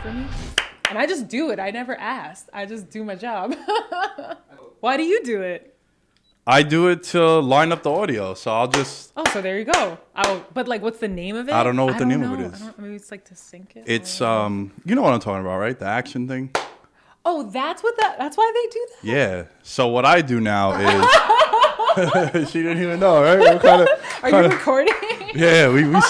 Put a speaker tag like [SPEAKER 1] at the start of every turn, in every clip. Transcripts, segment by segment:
[SPEAKER 1] for me. And I just do it. I never asked. I just do my job. Why do you do it?
[SPEAKER 2] I do it to line up the audio, so I'll just...
[SPEAKER 1] Oh, so there you go. But like, what's the name of it?
[SPEAKER 2] I don't know what the name of it is.
[SPEAKER 1] Maybe it's like to sync it.
[SPEAKER 2] It's, you know what I'm talking about, right? The action thing.
[SPEAKER 1] Oh, that's why they do that?
[SPEAKER 2] Yeah. So what I do now is... She didn't even know, right?
[SPEAKER 1] Are you recording?
[SPEAKER 2] Yeah, we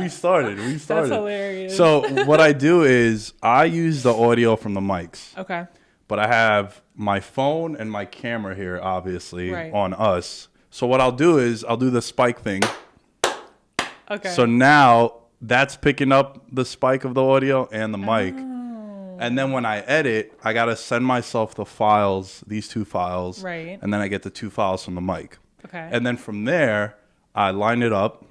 [SPEAKER 2] started.
[SPEAKER 1] That's hilarious.
[SPEAKER 2] So what I do is I use the audio from the mics.
[SPEAKER 1] Okay.
[SPEAKER 2] But I have my phone and my camera here, obviously, on us. So what I'll do is I'll do the spike thing.
[SPEAKER 1] Okay.
[SPEAKER 2] So now that's picking up the spike of the audio and the mic. And then when I edit, I got to send myself the files, these two files.
[SPEAKER 1] Right.
[SPEAKER 2] And then I get the two files from the mic.
[SPEAKER 1] Okay.
[SPEAKER 2] And then from there, I line it up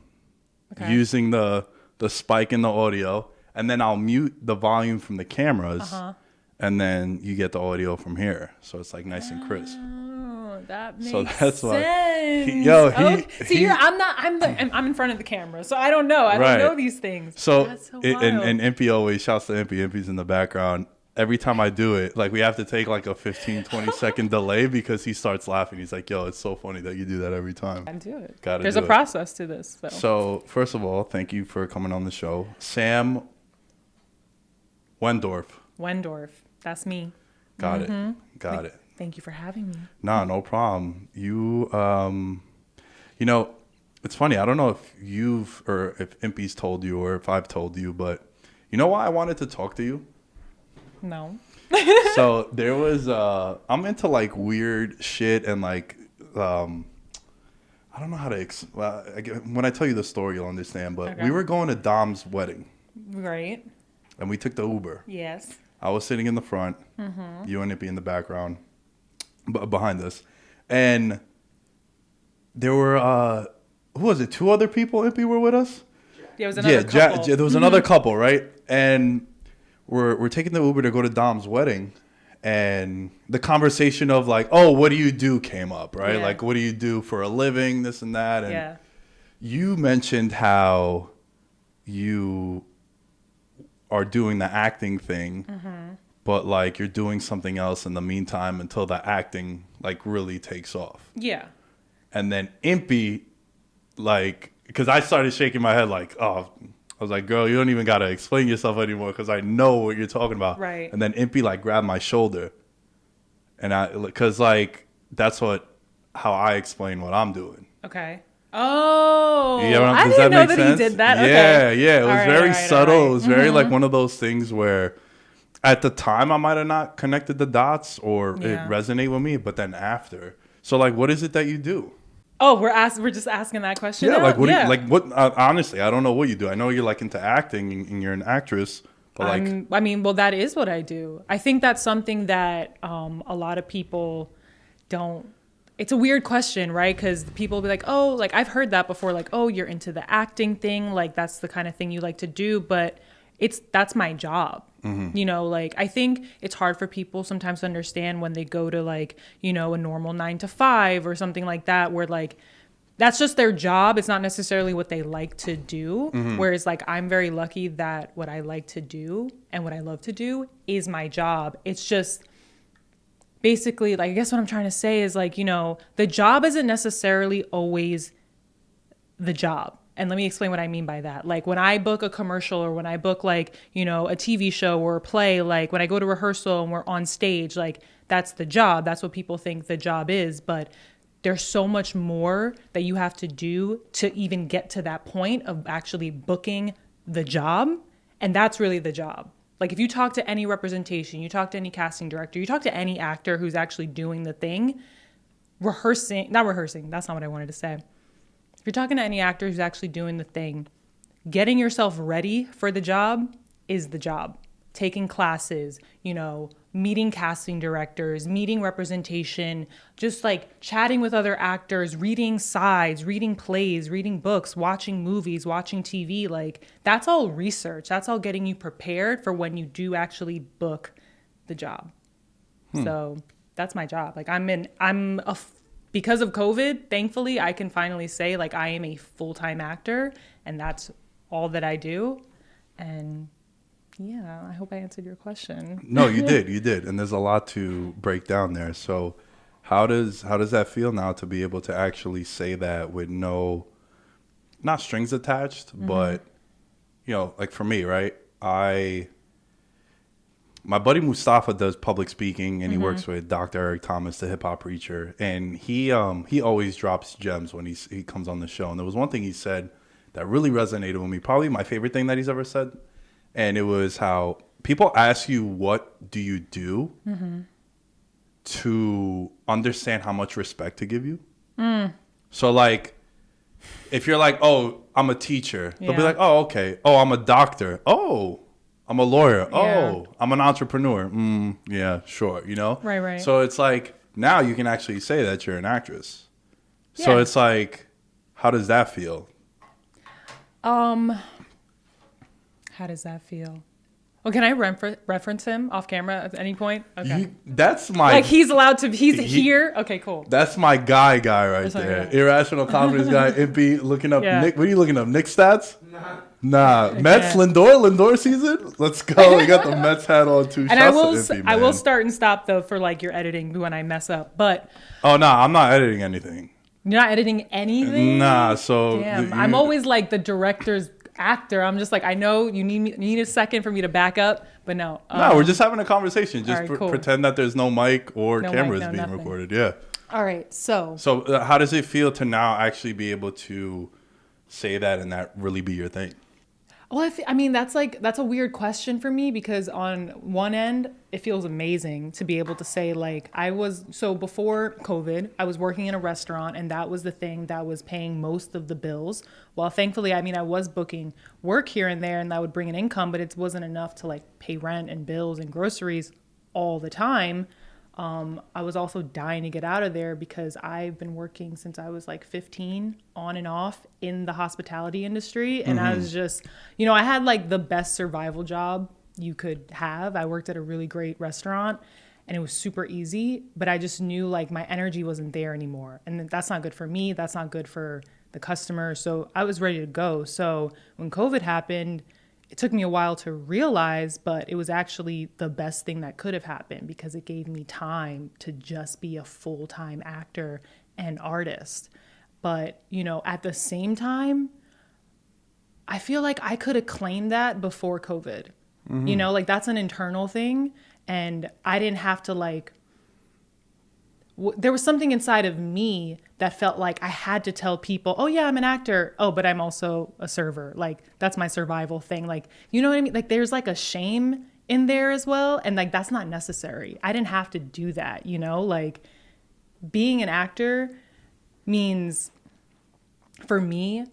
[SPEAKER 2] using the spike in the audio. And then I'll mute the volume from the cameras. And then you get the audio from here. So it's like nice and crisp.
[SPEAKER 1] Oh, that makes
[SPEAKER 2] sense.
[SPEAKER 1] I'm in front of the camera, so I don't know. I don't know these things.
[SPEAKER 2] So,
[SPEAKER 1] That's so
[SPEAKER 2] and Impy always, shouts to Impy. Impy's in the background. Every time I do it, like we have to take like a 15, 20 second delay because he starts laughing. He's like, yo, it's so funny that you do that every time.
[SPEAKER 1] I do it.
[SPEAKER 2] There's
[SPEAKER 1] a process to this.
[SPEAKER 2] So first of all, thank you for coming on the show. Sam Wendorf.
[SPEAKER 1] That's me.
[SPEAKER 2] Got it.
[SPEAKER 1] Thank you for having me.
[SPEAKER 2] Nah, no problem. You know, it's funny. I don't know if if Impy's told you or if I've told you, but you know why I wanted to talk to you?
[SPEAKER 1] No.
[SPEAKER 2] So there was, I'm into like weird shit and like, I don't know how to, when I tell you the story, you'll understand, but we were going to Dom's wedding.
[SPEAKER 1] Right.
[SPEAKER 2] And we took the Uber.
[SPEAKER 1] Yes.
[SPEAKER 2] I was sitting in the front, you and Impy in the background, behind us. And there were, who was it? Two other people, Impy, were with us?
[SPEAKER 1] Yeah, it was another couple.
[SPEAKER 2] There was another couple, right? And we're taking the Uber to go to Dom's wedding. And the conversation of like, oh, what do you do came up, right?
[SPEAKER 1] Yeah.
[SPEAKER 2] Like, what do you do for a living, this and that. And you mentioned how you are doing the acting thing, but like you're doing something else in the meantime until the acting like really takes off.
[SPEAKER 1] Yeah.
[SPEAKER 2] And then Impy, like, because I started shaking my head like, oh, I was like, girl, you don't even got to explain yourself anymore because I know what you're talking about.
[SPEAKER 1] Right.
[SPEAKER 2] And then Impy like grabbed my shoulder. And because like, that's how I explain what I'm doing.
[SPEAKER 1] Okay. Oh,
[SPEAKER 2] yeah,
[SPEAKER 1] I didn't know that he did that.
[SPEAKER 2] Yeah. It was very subtle. It was very like one of those things where at the time I might have not connected the dots or it resonate with me, but then after. So like, what is it that you do?
[SPEAKER 1] Oh, we're just asking that question.
[SPEAKER 2] Yeah,
[SPEAKER 1] now?
[SPEAKER 2] like what honestly, I don't know what you do. I know you're like into acting and you're an actress, but like
[SPEAKER 1] I mean, well, that is what I do. I think that's something that a lot of people don't. It's a weird question, right? Because people will be like, oh, like I've heard that before, like, oh, you're into the acting thing, like that's the kind of thing you like to do, but that's my job. You know, like I think it's hard for people sometimes to understand when they go to like, you know, a normal 9 to 5 or something like that, where like that's just their job. It's not necessarily what they like to do. Whereas like I'm very lucky that what I like to do and what I love to do is my job. It's just basically, like, I guess what I'm trying to say is like, you know, the job isn't necessarily always the job. And let me explain what I mean by that. Like when I book a commercial or when I book like, you know, a TV show or a play, like when I go to rehearsal and we're on stage, like that's the job. That's what people think the job is. But there's so much more that you have to do to even get to that point of actually booking the job. And that's really the job. Like if you talk to any representation, you talk to any casting director, you talk to any actor who's actually doing the thing, not rehearsing, that's not what I wanted to say. If you're talking to any actor who's actually doing the thing, getting yourself ready for the job is the job. Taking classes, you know, meeting casting directors, meeting representation, just like chatting with other actors, reading sides, reading plays, reading books, watching movies, watching TV, like that's all research. That's all getting you prepared for when you do actually book the job. So that's my job. Like because of COVID, thankfully, I can finally say like I am a full-time actor and that's all that I do. And Yeah, I hope I answered your question.
[SPEAKER 2] No, you did. And there's a lot to break down there. So how does that feel now to be able to actually say that with not strings attached, but, like for me, right? My buddy Mustafa does public speaking, and he works with Dr. Eric Thomas, the hip hop preacher. And he always drops gems when he comes on the show. And there was one thing he said that really resonated with me, probably my favorite thing that he's ever said. And it was how people ask you, what do you do to understand how much respect to give you? So like, if you're like, oh, I'm a teacher, they'll be like, oh, okay. Oh, I'm a doctor. Oh, I'm a lawyer. Oh, I'm an entrepreneur. Yeah, sure.
[SPEAKER 1] Right.
[SPEAKER 2] So it's like, now you can actually say that you're an actress. So it's like, how does that feel?
[SPEAKER 1] How does that feel? Well, can I reference him off camera at any point? Okay.
[SPEAKER 2] That's my...
[SPEAKER 1] Like, he's allowed to... He's here? Okay, cool.
[SPEAKER 2] That's my guy right there. Irrational confidence guy. Impy looking up... Nick, what are you looking up? Nick stats? Nah. Mets, Lindor season? Let's go. We got the Mets hat on too.
[SPEAKER 1] And I will start and stop, though, for, like, your editing when I mess up. But...
[SPEAKER 2] Oh, no. I'm not editing anything.
[SPEAKER 1] You're not editing anything?
[SPEAKER 2] Nah, so...
[SPEAKER 1] Damn. I'm always, like, the director's actor. I'm just like, I know you need a second for me to back up, but no.
[SPEAKER 2] No, we're just having a conversation. Just
[SPEAKER 1] right, cool.
[SPEAKER 2] Pretend that there's no mic or cameras being nothing. Recorded. Yeah.
[SPEAKER 1] All right. So
[SPEAKER 2] how does it feel to now actually be able to say that and that really be your thing?
[SPEAKER 1] Well, I mean, that's a weird question for me, because on one end, it feels amazing to be able to say, like, before COVID, I was working in a restaurant, and that was the thing that was paying most of the bills. Well, thankfully, I mean, I was booking work here and there, and that would bring an income, but it wasn't enough to, like, pay rent and bills and groceries all the time. I was also dying to get out of there, because I've been working since I was like 15 on and off in the hospitality industry. And I was just, I had like the best survival job you could have. I worked at a really great restaurant, and it was super easy, but I just knew like my energy wasn't there anymore. And that's not good for me. That's not good for the customer. So I was ready to go. So when COVID happened, it took me a while to realize, but it was actually the best thing that could have happened, because it gave me time to just be a full-time actor and artist. But, at the same time, I feel like I could have claimed that before COVID. Like, that's an internal thing, and I didn't have to like... There was something inside of me that felt like I had to tell people, oh yeah, I'm an actor. Oh, but I'm also a server. Like, that's my survival thing. Like, you know what I mean? Like, there's like a shame in there as well. And like, that's not necessary. I didn't have to do that, like being an actor means, for me,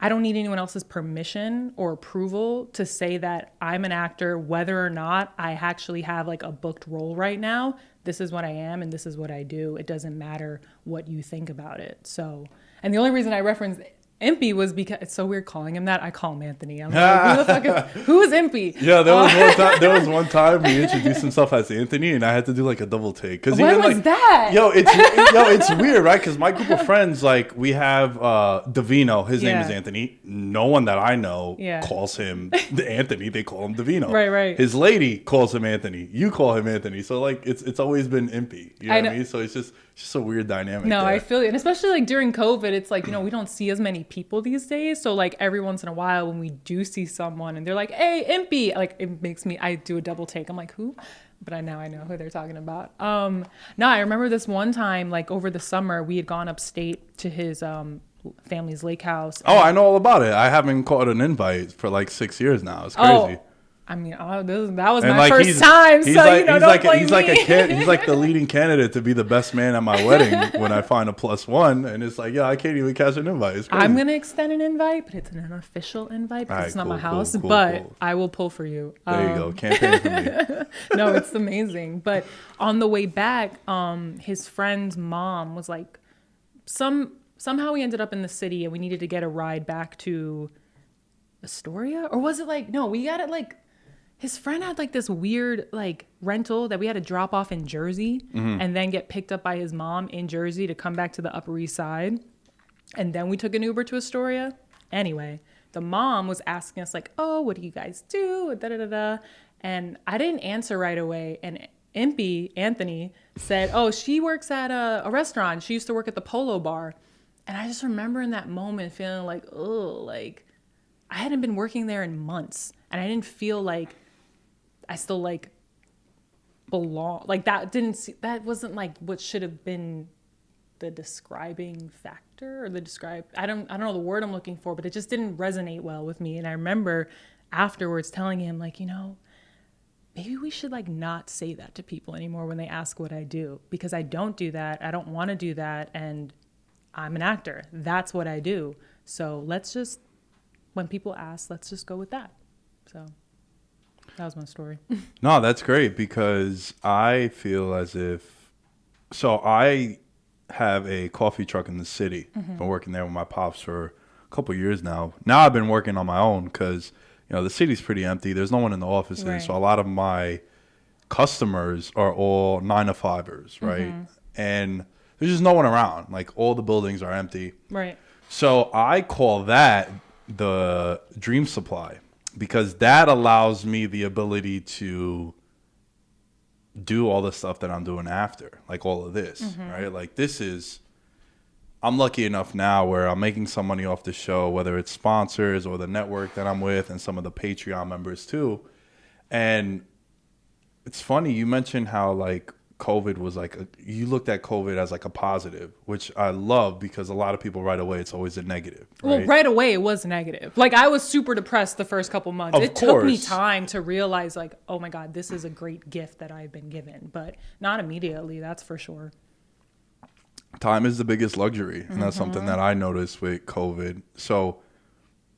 [SPEAKER 1] I don't need anyone else's permission or approval to say that I'm an actor, whether or not I actually have like a booked role right now. This is what I am, and this is what I do. It doesn't matter what you think about it. So, and the only reason I referenced Impy was because it's so weird calling him that. I call him Anthony. I'm like, who is Impy?
[SPEAKER 2] Yeah, there was one time he introduced himself as Anthony, and I had to do like a double take.
[SPEAKER 1] When was that?
[SPEAKER 2] It's weird, right? Because my group of friends, like, we have Davino. His name is Anthony. No one that I know calls him Anthony. They call him Davino.
[SPEAKER 1] Right.
[SPEAKER 2] His lady calls him Anthony. You call him Anthony. So like, it's always been Impy. You know what I mean? So it's just a weird dynamic.
[SPEAKER 1] No,
[SPEAKER 2] there.
[SPEAKER 1] I feel it. And especially like during COVID, it's like, we don't see as many people these days. So like every once in a while when we do see someone and they're like, hey, Impy, like it makes me, I do a double take. I'm like, who? But now I know who they're talking about. No, I remember this one time, like over the summer, we had gone upstate to his family's lake house.
[SPEAKER 2] Oh, I know all about it. I haven't caught an invite for like 6 years now. It's crazy.
[SPEAKER 1] I mean, that was my first time. So,
[SPEAKER 2] he's like a kid. He's like the leading candidate to be the best man at my wedding when I find a +1. And it's like, I can't even catch an invite. It's crazy.
[SPEAKER 1] I'm going to extend an invite, but it's an unofficial invite because it's not my house. But I will pull for you.
[SPEAKER 2] There you go. Campaign for me.
[SPEAKER 1] No, it's amazing. But on the way back, his friend's mom was like, somehow we ended up in the city and we needed to get a ride back to Astoria. Or was it like, no, we got it like... His friend had like this weird like rental that we had to drop off in Jersey and then get picked up by his mom in Jersey to come back to the Upper East Side. And then we took an Uber to Astoria. Anyway, the mom was asking us like, oh, what do you guys do? Da, da, da, da. And I didn't answer right away. And Impy, Anthony, said, oh, she works at a restaurant. She used to work at the Polo Bar. And I just remember in that moment feeling like, oh, like I hadn't been working there in months. And I didn't feel like I still like belong. Like that wasn't like what should have been the describing factor or I don't know the word I'm looking for, but it just didn't resonate well with me. And I remember afterwards telling him like, maybe we should like not say that to people anymore when they ask what I do, because I don't do that. I don't want to do that. And I'm an actor. That's what I do. So when people ask, let's just go with that. So that was my story.
[SPEAKER 2] No, that's great, because I feel as if, so I have a coffee truck in the city. Been working there with my pops for a couple of years now. Now I've been working on my own because, the city's pretty empty. There's no one in the offices. Right. So a lot of my customers are all 9-to-5ers, right? And there's just no one around. Like all the buildings are empty.
[SPEAKER 1] Right.
[SPEAKER 2] So I call that the dream supply, because that allows me the ability to do all the stuff that I'm doing after, like all of this, right? Like I'm lucky enough now where I'm making some money off the show, whether it's sponsors or the network that I'm with and some of the Patreon members too. And it's funny, you mentioned how like COVID was like, you looked at COVID as like a positive, which I love, because a lot of people right away, it's always a negative. Right?
[SPEAKER 1] Well, right away it was negative. Like I was super depressed the first couple months. It took me time to realize like, oh my God, this is a great gift that I've been given, but not immediately. That's for sure.
[SPEAKER 2] Time is the biggest luxury. And that's something that I noticed with COVID. So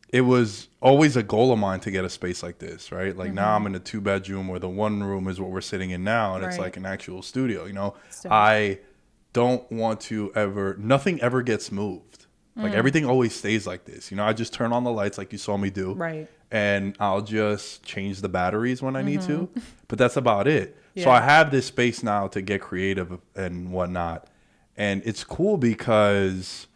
[SPEAKER 2] it was always a goal of mine to get a space like this, right? Like now I'm in a 2-bedroom where the one room is what we're sitting in now. And it's like an actual studio, I don't want to nothing ever gets moved. Like everything always stays like this. I just turn on the lights like you saw me do.
[SPEAKER 1] Right.
[SPEAKER 2] And I'll just change the batteries when I need to. But that's about it. Yeah. So I have this space now to get creative and whatnot. And it's cool because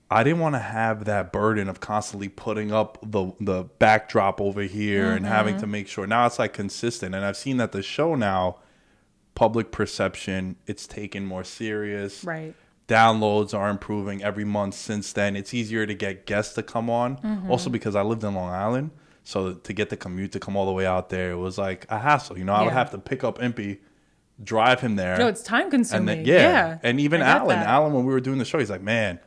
[SPEAKER 2] I didn't want to have that burden of constantly putting up the backdrop over here and having to make sure. Now it's like consistent. And I've seen that the show now, public perception, it's taken more serious.
[SPEAKER 1] Right.
[SPEAKER 2] Downloads are improving every month since then. It's easier to get guests to come on. Also because I lived in Long Island. So to get the commute to come all the way out there, it was like a hassle. I would have to pick up Impy, drive him there.
[SPEAKER 1] No, it's time consuming.
[SPEAKER 2] And then, and even Alan, when we were doing the show, he's like, man,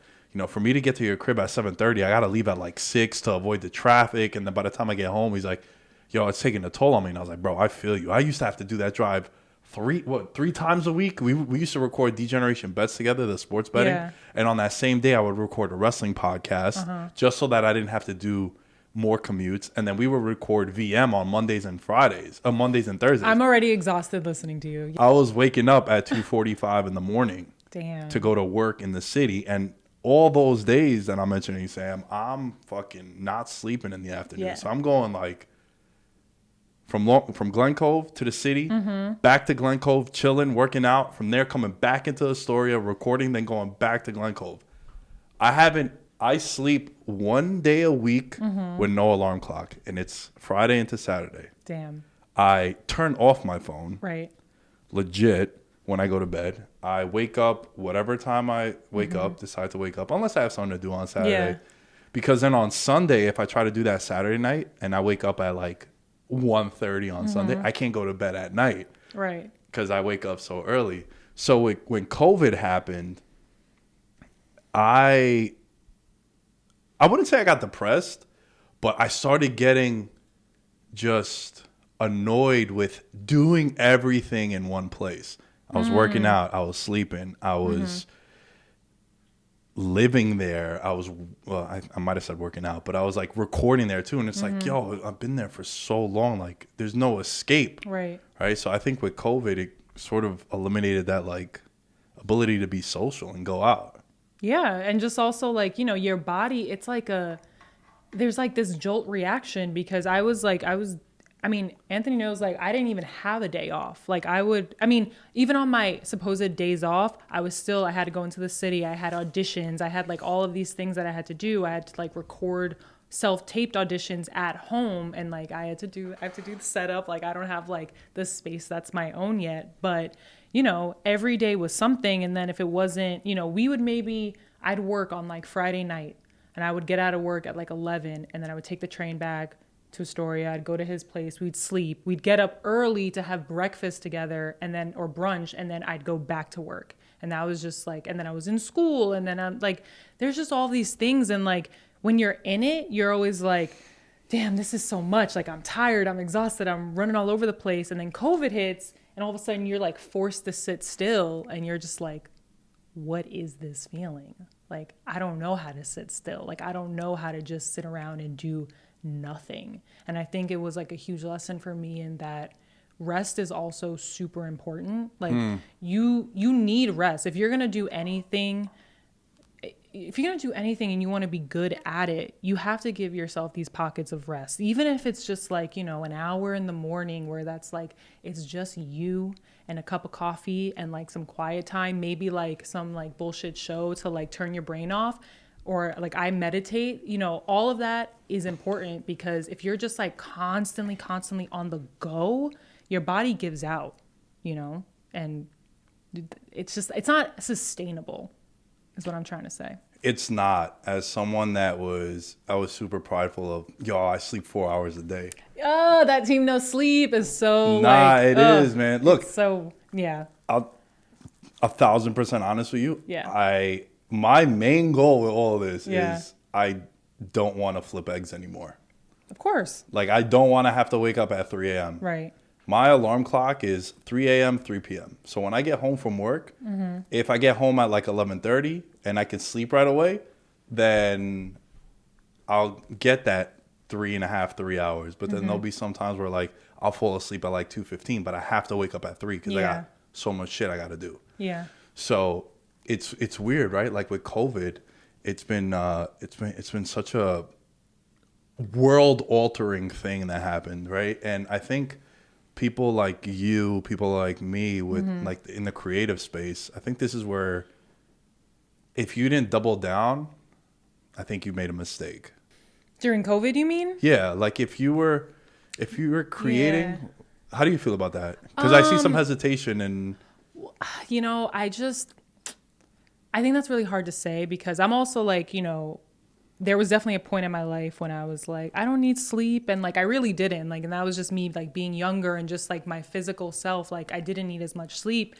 [SPEAKER 2] for me to get to your crib at 7:30, I got to leave at like 6 to avoid the traffic. And then by the time I get home, he's like, yo, it's taking a toll on me. And I was like, bro, I feel you. I used to have to do that drive three times a week. We used to record D-Generation Bets together, the sports betting. Yeah. And on that same day, I would record a wrestling podcast just so that I didn't have to do more commutes. And then we would record VM on Mondays and Thursdays.
[SPEAKER 1] I'm already exhausted listening to you.
[SPEAKER 2] I was waking up at 2:45 in the morning to go to work in the city. And all those days that I'm mentioning, Sam, I'm fucking not sleeping in the afternoon. Yeah. So I'm going like from Glen Cove to the city, back to Glen Cove, chilling, working out. From there, coming back into Astoria, recording, then going back to Glen Cove. I sleep one day a week with no alarm clock, and it's Friday into Saturday.
[SPEAKER 1] Damn.
[SPEAKER 2] I turn off my phone.
[SPEAKER 1] Right.
[SPEAKER 2] Legit, when I go to bed. I wake up whatever time I wake up, decide to wake up, unless I have something to do on Saturday. Yeah. Because then on Sunday, if I try to do that Saturday night, and I wake up at like 1:30 on Sunday, I can't go to bed at night.
[SPEAKER 1] Right.
[SPEAKER 2] Because I wake up so early. So when COVID happened, I wouldn't say I got depressed, but I started getting just annoyed with doing everything in one place. I was working out. I was sleeping. I was living there. I might have said working out, but I was like recording there too. And it's like, yo, I've been there for so long. Like there's no escape.
[SPEAKER 1] Right.
[SPEAKER 2] Right. So I think with COVID, it sort of eliminated that like ability to be social and go out.
[SPEAKER 1] Yeah. And just also like, your body, it's like there's like this jolt reaction because Anthony knows, like, I didn't even have a day off. Like, even on my supposed days off, I had to go into the city. I had auditions. I had, like, all of these things that I had to do. I had to, like, record self-taped auditions at home, and like I have to do the setup. Like I don't have like the space that's my own yet, but you know, every day was something. And then if it wasn't, you know, I'd work on like Friday night, and I would get out of work at like 11, and then I would take the train back to Astoria. I'd go to his place. We'd sleep. We'd get up early to have breakfast together, and then, or brunch, and then I'd go back to work. And that was just like, and then I was in school, and then I'm like, there's just all these things. And like, when you're in it, you're always like, damn, this is so much. Like, I'm tired. I'm exhausted. I'm running all over the place. And then COVID hits, and all of a sudden you're like forced to sit still, and you're just like, what is this feeling? Like, I don't know how to sit still. Like, I don't know how to just sit around and do nothing. And I think it was like a huge lesson for me in that rest is also super important. Like you need rest. If you're going to do anything, and you want to be good at it, you have to give yourself these pockets of rest. Even if it's just like, you know, an hour in the morning where that's like, it's just you and a cup of coffee and like some quiet time, maybe like some like bullshit show to like turn your brain off. Or like I meditate, you know, all of that is important, because if you're just like constantly on the go, your body gives out, you know, and it's not sustainable is what I'm trying to say.
[SPEAKER 2] It's not. As someone I was super prideful of, I sleep 4 hours a day.
[SPEAKER 1] Oh, that team no sleep is so
[SPEAKER 2] it is, man. Look,
[SPEAKER 1] so yeah.
[SPEAKER 2] I'll 1,000% honest with you.
[SPEAKER 1] Yeah.
[SPEAKER 2] My main goal with all of this is I don't want to flip eggs anymore.
[SPEAKER 1] Of course.
[SPEAKER 2] Like, I don't want to have to wake up at 3 a.m.
[SPEAKER 1] Right.
[SPEAKER 2] My alarm clock is 3 a.m., 3 p.m. So when I get home from work, if I get home at like 11:30 and I can sleep right away, then I'll get that 3 hours. But then there'll be some times where like I'll fall asleep at like 2:15, but I have to wake up at 3 because I got so much shit I got to do.
[SPEAKER 1] Yeah.
[SPEAKER 2] So it's weird, right? Like with COVID, it's been such a world altering thing that happened, right? And I think people like you, people like me with like in the creative space, I think this is where if you didn't double down, I think you made a mistake.
[SPEAKER 1] During COVID, you mean?
[SPEAKER 2] Yeah, like if you were creating, how do you feel about that? Because I see some hesitation and
[SPEAKER 1] you know, I think that's really hard to say, because I'm also like, you know, there was definitely a point in my life when I was like, I don't need sleep. And like, I really didn't, like, and that was just me like being younger and just like my physical self. Like I didn't need as much sleep,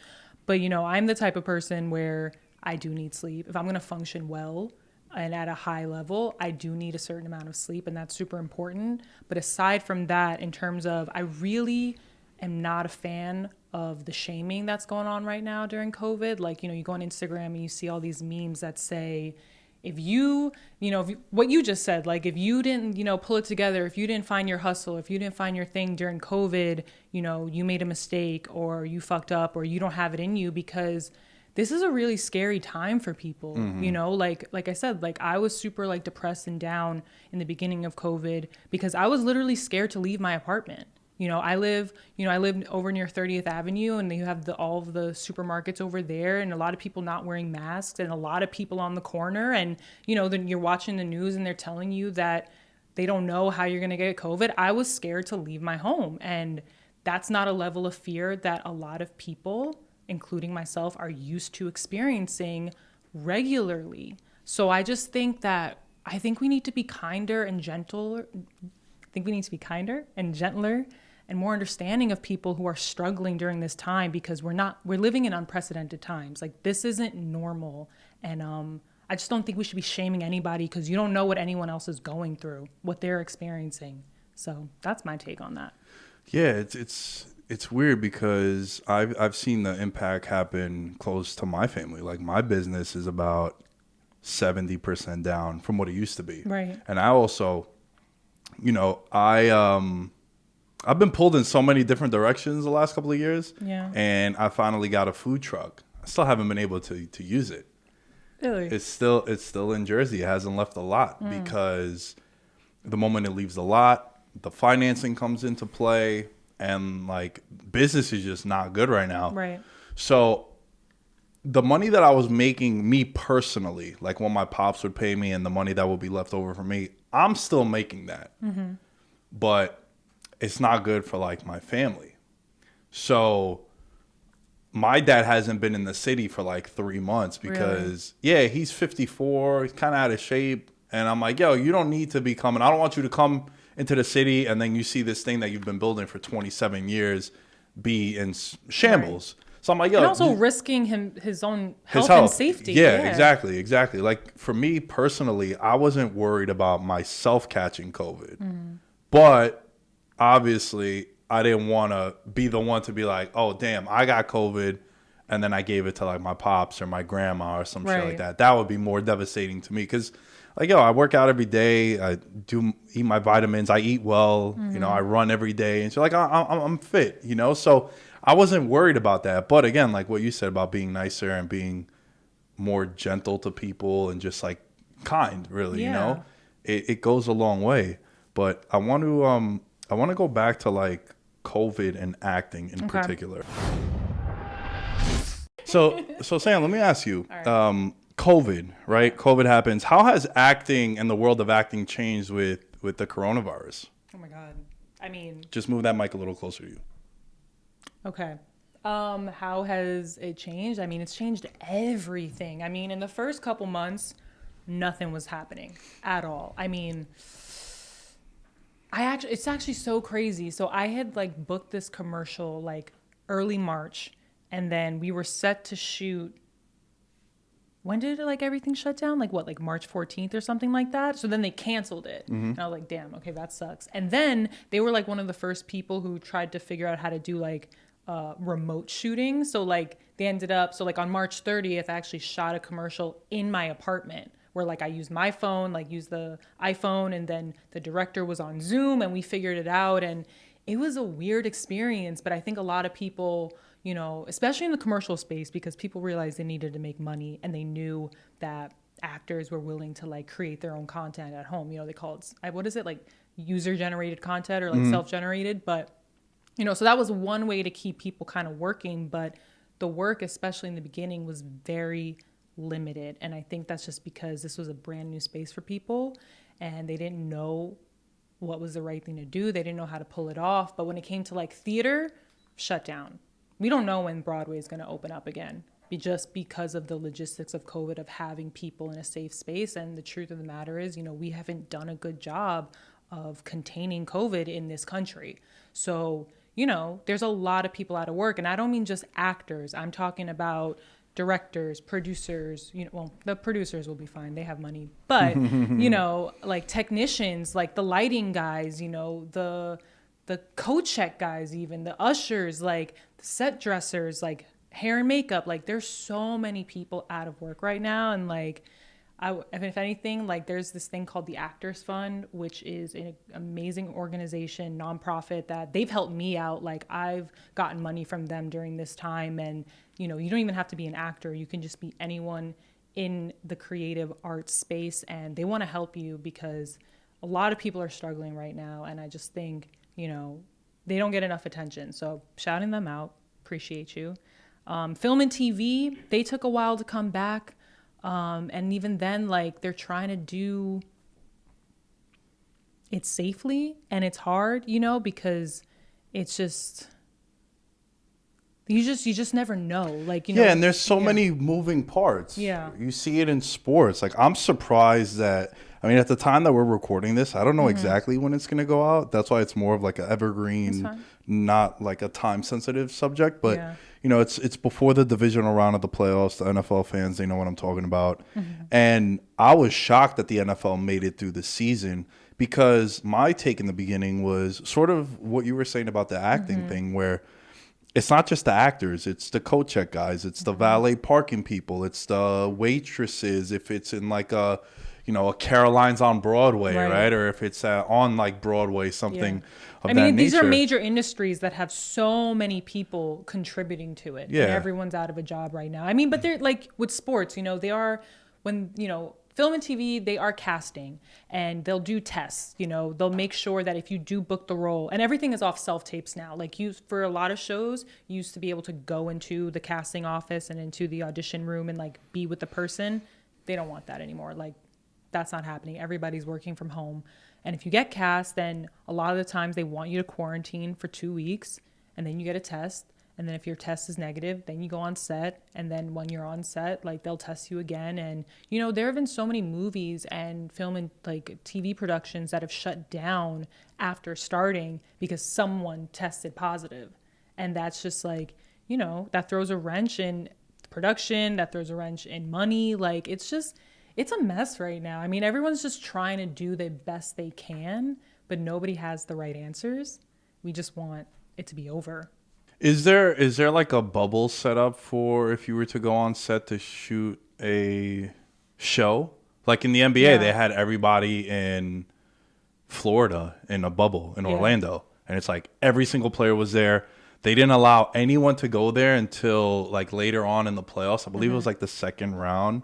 [SPEAKER 1] but you know, I'm the type of person where I do need sleep. If I'm going to function well and at a high level, I do need a certain amount of sleep, and that's super important. But aside from that, in terms of, I really am not a fan of the shaming that's going on right now during COVID. Like, you know, you go on Instagram and you see all these memes that say, if what you just said, like if you didn't, you know, pull it together, if you didn't find your hustle, if you didn't find your thing during COVID, you know, you made a mistake or you fucked up or you don't have it in you, because this is a really scary time for people. You know, like I said, like I was super like depressed and down in the beginning of COVID because I was literally scared to leave my apartment. You know, I live over near 30th Avenue, and you have all of the supermarkets over there, and a lot of people not wearing masks, and a lot of people on the corner. And, you know, then you're watching the news and they're telling you that they don't know how you're going to get COVID. I was scared to leave my home. And that's not a level of fear that a lot of people, including myself, are used to experiencing regularly. So I just think we need to be kinder and gentler. I think we need to be kinder and gentler and more understanding of people who are struggling during this time, because we're living in unprecedented times. Like, this isn't normal. And I just don't think we should be shaming anybody, because you don't know what anyone else is going through, what they're experiencing. So that's my take on that.
[SPEAKER 2] Yeah, it's weird because I've seen the impact happen close to my family. Like, my business is about 70% down from what it used to be.
[SPEAKER 1] Right.
[SPEAKER 2] And I also, you know, I've been pulled in so many different directions the last couple of years.
[SPEAKER 1] Yeah.
[SPEAKER 2] And I finally got a food truck. I still haven't been able to use it.
[SPEAKER 1] Really?
[SPEAKER 2] It's still in Jersey. It hasn't left the lot because the moment it leaves the lot, the financing comes into play, and like business is just not good right now.
[SPEAKER 1] Right.
[SPEAKER 2] So the money that I was making, me personally, like what my pops would pay me and the money that would be left over for me, I'm still making that, but it's not good for like my family. So my dad hasn't been in the city for like 3 months because he's 54, he's kind of out of shape. And I'm like, yo, you don't need to be coming. I don't want you to come into the city and then you see this thing that you've been building for 27 years be in shambles. Right. So I'm like, yo.
[SPEAKER 1] And also risking his own health and safety.
[SPEAKER 2] Yeah, exactly. Like for me personally, I wasn't worried about myself catching COVID. But obviously I didn't want to be the one to be like, oh, damn, I got COVID. And then I gave it to like my pops or my grandma or some shit like that. That would be more devastating to me because like, yo, I work out every day. I do eat my vitamins. I eat well. You know, I run every day. And so, like, I'm fit, you know? So I wasn't worried about that. But again, like what you said about being nicer and being more gentle to people and just, like, kind, really, you know? It goes a long way. But I want to go back to, like, COVID and acting in particular. So Sam, let me ask you. COVID, right? COVID happens. How has acting and the world of acting changed with the coronavirus?
[SPEAKER 1] Oh my God. I mean,
[SPEAKER 2] just move that mic a little closer to you.
[SPEAKER 1] Okay. How has it changed? I mean, it's changed everything. I mean, in the first couple months, nothing was happening at all. I mean, it's actually so crazy. So I had like booked this commercial like early March, and then we were set to shoot. When did like everything shut down? Like what, like March 14th or something like that? So then they canceled it. And I was like, damn, okay, that sucks. And then they were like one of the first people who tried to figure out how to do like remote shooting. So like they ended up, so like on March 30th, I actually shot a commercial in my apartment where like I used my phone, like used the iPhone, and then the director was on Zoom and we figured it out. And it was a weird experience, but I think a lot of people, you know, especially in the commercial space, because people realized they needed to make money and they knew that actors were willing to like create their own content at home. You know, they call it, what is it, like user generated content or like self-generated. But, you know, so that was one way to keep people kind of working. But the work, especially in the beginning, was very limited. And I think that's just because this was a brand new space for people and they didn't know what was the right thing to do. They didn't know how to pull it off. But when it came to like theater, shut down. We don't know when Broadway is going to open up again, just because of the logistics of COVID, of having people in a safe space. And the truth of the matter is, you know, we haven't done a good job of containing COVID in this country. So, you know, there's a lot of people out of work. And I don't mean just actors. I'm talking about directors, producers, you know, well, the producers will be fine. They have money. But, you know, like technicians, like the lighting guys, you know, the coat check guys, even the ushers, like the set dressers, like hair and makeup. Like there's so many people out of work right now. And like, if anything, like there's this thing called the Actors Fund, which is an amazing organization, nonprofit, that they've helped me out. Like I've gotten money from them during this time. And, you know, you don't even have to be an actor. You can just be anyone in the creative arts space. And they want to help you because a lot of people are struggling right now. And I just think, you know, they don't get enough attention. So shouting them out, appreciate you. Film and TV, they took a while to come back. And even then, like they're trying to do it safely, and it's hard, you know, because it's just, you just never know. Like, you know.
[SPEAKER 2] Yeah, and there's so many moving parts.
[SPEAKER 1] Yeah.
[SPEAKER 2] You see it in sports. Like I'm surprised that, I mean, at the time that we're recording this, I don't know exactly when it's going to go out. That's why it's more of like an evergreen, not like a time sensitive subject. But, you know, it's before the divisional round of the playoffs. The NFL fans, they know what I'm talking about. And I was shocked that the NFL made it through the season because my take in the beginning was sort of what you were saying about the acting thing, where it's not just the actors, it's the coat check guys, it's the valet parking people, it's the waitresses, if it's in like a, you know, a Caroline's on Broadway, right? Or if it's on like Broadway, something of that nature.
[SPEAKER 1] These are major industries that have so many people contributing to it. Yeah. And everyone's out of a job right now. I mean, but they're like with sports, you know, they are, when, you know, film and TV, they are casting and they'll do tests, you know, they'll make sure that if you do book the role, and everything is off self-tapes now. Like for a lot of shows, you used to be able to go into the casting office and into the audition room and like be with the person. They don't want that anymore. Like that's not happening. Everybody's working from home. And if you get cast, then a lot of the times they want you to quarantine for 2 weeks, and then you get a test. And then if your test is negative, then you go on set. And then when you're on set, like, they'll test you again. And, you know, there have been so many movies and film and like TV productions that have shut down after starting because someone tested positive. And that's just like, you know, that throws a wrench in production, that throws a wrench in money. Like, it's a mess right now. I mean, everyone's just trying to do the best they can, but nobody has the right answers. We just want it to be over.
[SPEAKER 2] Is there like a bubble set up for if you were to go on set to shoot a show? Like in the NBA, they had everybody in Florida in a bubble in Orlando. And it's like every single player was there. They didn't allow anyone to go there until like later on in the playoffs. I believe it was like the second round.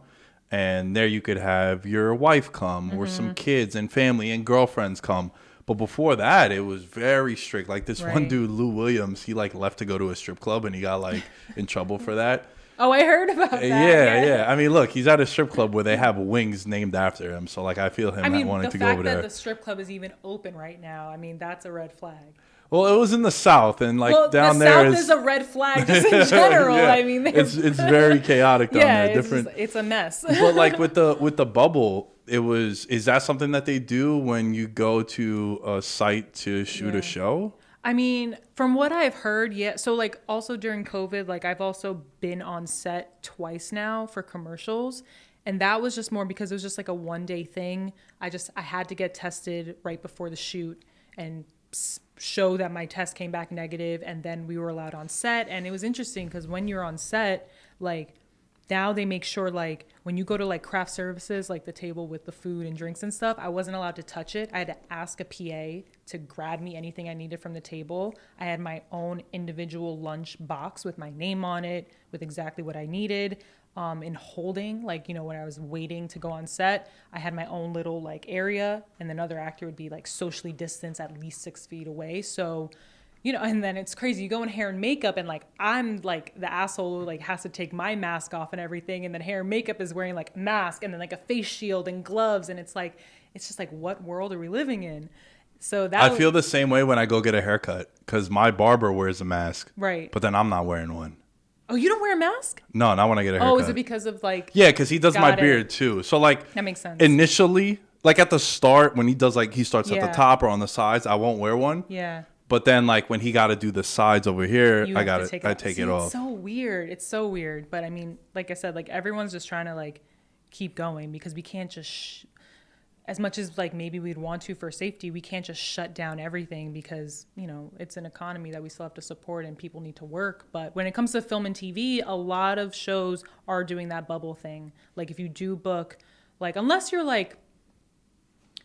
[SPEAKER 2] And there you could have your wife come or some kids and family and girlfriends come. But before that, it was very strict. Like this one dude, Lou Williams, he like left to go to a strip club and he got like in trouble for that.
[SPEAKER 1] Oh, I heard about that.
[SPEAKER 2] Yeah. I mean, look, he's at a strip club where they have wings named after him. So like, I feel him not wanting to go over there.
[SPEAKER 1] The fact that the strip club is even open right now, I mean, that's a red flag.
[SPEAKER 2] Well, it was in the South, and like down there
[SPEAKER 1] is a red flag just in general. I mean,
[SPEAKER 2] it's very chaotic down there.
[SPEAKER 1] It's a mess.
[SPEAKER 2] But like with the bubble, is that something that they do when you go to a site to shoot a show?
[SPEAKER 1] I mean, from what I've heard, yeah. So like also during COVID, like I've also been on set twice now for commercials. And that was just more because it was just like a 1-day thing. I had to get tested right before the shoot and show that my test came back negative, and then we were allowed on set. And it was interesting because when you're on set, like now they make sure like when you go to like craft services, like the table with the food and drinks and stuff, I wasn't allowed to touch it. I had to ask a PA to grab me anything I needed from the table. I had my own individual lunch box with my name on it with exactly what I needed. In holding, like, you know, when I was waiting to go on set, I had my own little like area, and another actor would be like socially distanced at least 6 feet away. So, you know, and then it's crazy. You go in hair and makeup, and like I'm like the asshole who like has to take my mask off and everything, and then hair and makeup is wearing like a mask and then like a face shield and gloves, and it's just like what world are we living in? So I
[SPEAKER 2] feel the same way when I go get a haircut because my barber wears a mask,
[SPEAKER 1] right?
[SPEAKER 2] But then I'm not wearing one.
[SPEAKER 1] Oh, you don't wear a mask?
[SPEAKER 2] No, not when I get a haircut.
[SPEAKER 1] Oh, is it because of like...
[SPEAKER 2] Yeah, because he does my beard too. So like...
[SPEAKER 1] That makes sense.
[SPEAKER 2] Initially, like at the start, when he does like, he starts at the top or on the sides, I won't wear one.
[SPEAKER 1] Yeah.
[SPEAKER 2] But then like when he got to do the sides over here, I take it off.
[SPEAKER 1] It's so weird. It's so weird. But I mean, like I said, like everyone's just trying to like keep going because we can't just... as much as like maybe we'd want to for safety, we can't just shut down everything because, you know, it's an economy that we still have to support and people need to work. But when it comes to film and TV, a lot of shows are doing that bubble thing. Like if you do book, like unless you're like,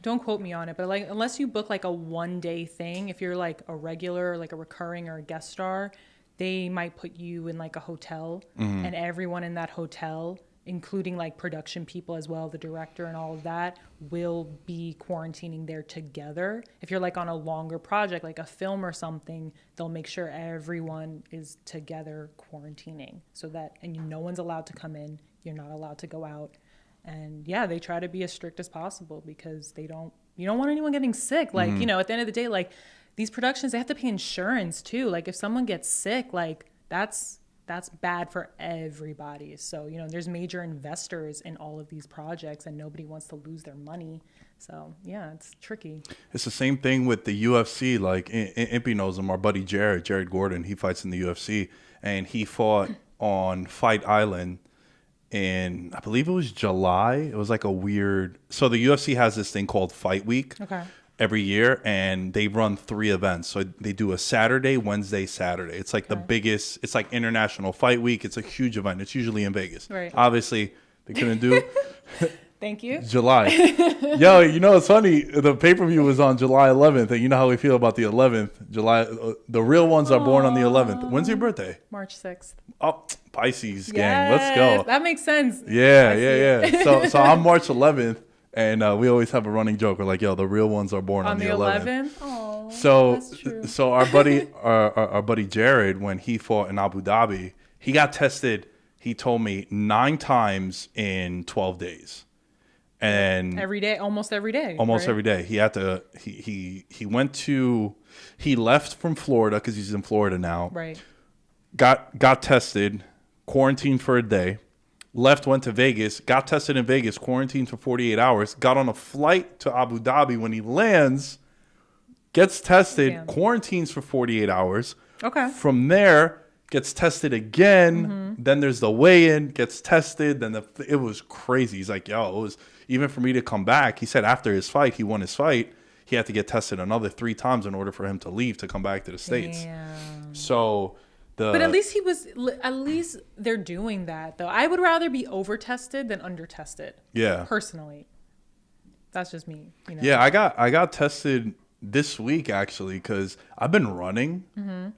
[SPEAKER 1] don't quote me on it, but like unless you book like a 1-day thing, if you're like a regular, like a recurring or a guest star, they might put you in like a hotel and everyone in that hotel, including like production people as well, the director and all of that, will be quarantining there together. If you're like on a longer project, like a film or something, they'll make sure everyone is together quarantining so that, and no one's allowed to come in, you're not allowed to go out. And yeah, they try to be as strict as possible because you don't want anyone getting sick. Like, you know, at the end of the day, like these productions, they have to pay insurance too. Like if someone gets sick, like that's bad for everybody. So, you know, there's major investors in all of these projects and nobody wants to lose their money. So, yeah, it's tricky.
[SPEAKER 2] It's the same thing with the UFC. Like, Impy knows him, our buddy Jared Gordon. He fights in the UFC. And he fought on Fight Island in, I believe it was July. It was like a weird... So, the UFC has this thing called Fight Week.
[SPEAKER 1] Okay.
[SPEAKER 2] Every year, and they run 3 events. So they do a Saturday, Wednesday, Saturday. It's like the biggest, it's like International Fight Week. It's a huge event. It's usually in Vegas.
[SPEAKER 1] Right.
[SPEAKER 2] Obviously, they couldn't do
[SPEAKER 1] Thank you.
[SPEAKER 2] July. Yo, you know, it's funny. The pay-per-view was on July 11th, and you know how we feel about the 11th. July. The real ones are born on the 11th. When's your birthday?
[SPEAKER 1] March 6th.
[SPEAKER 2] Oh, Pisces gang. Let's go.
[SPEAKER 1] That makes sense.
[SPEAKER 2] Yeah. So I'm March 11th. And we always have a running joke. We're like, yo, the real ones are born on the 11th.
[SPEAKER 1] Oh,
[SPEAKER 2] so our buddy Jared, when he fought in Abu Dhabi, he got tested, he told me 9 times in 12 days. And
[SPEAKER 1] every day, almost every day.
[SPEAKER 2] Almost
[SPEAKER 1] right?
[SPEAKER 2] every day. He had to he left from Florida because he's in Florida now.
[SPEAKER 1] Right.
[SPEAKER 2] Got tested, quarantined for a day, went to Vegas, got tested in Vegas, quarantined for 48 hours, got on a flight to Abu Dhabi. When he lands, gets tested, quarantines for 48 hours.
[SPEAKER 1] Okay.
[SPEAKER 2] From there, gets tested again. Then there's the weigh-in, gets tested. Then it was crazy. He's like, yo, it was, even for me to come back, he said after his fight, he won his fight, he had to get tested another 3 times in order for him to leave to come back to the States.
[SPEAKER 1] Damn.
[SPEAKER 2] So
[SPEAKER 1] but at least they're doing that though. I would rather be over tested than under tested.
[SPEAKER 2] Yeah.
[SPEAKER 1] Personally. That's just me. You know?
[SPEAKER 2] Yeah, I got tested this week actually because I've been running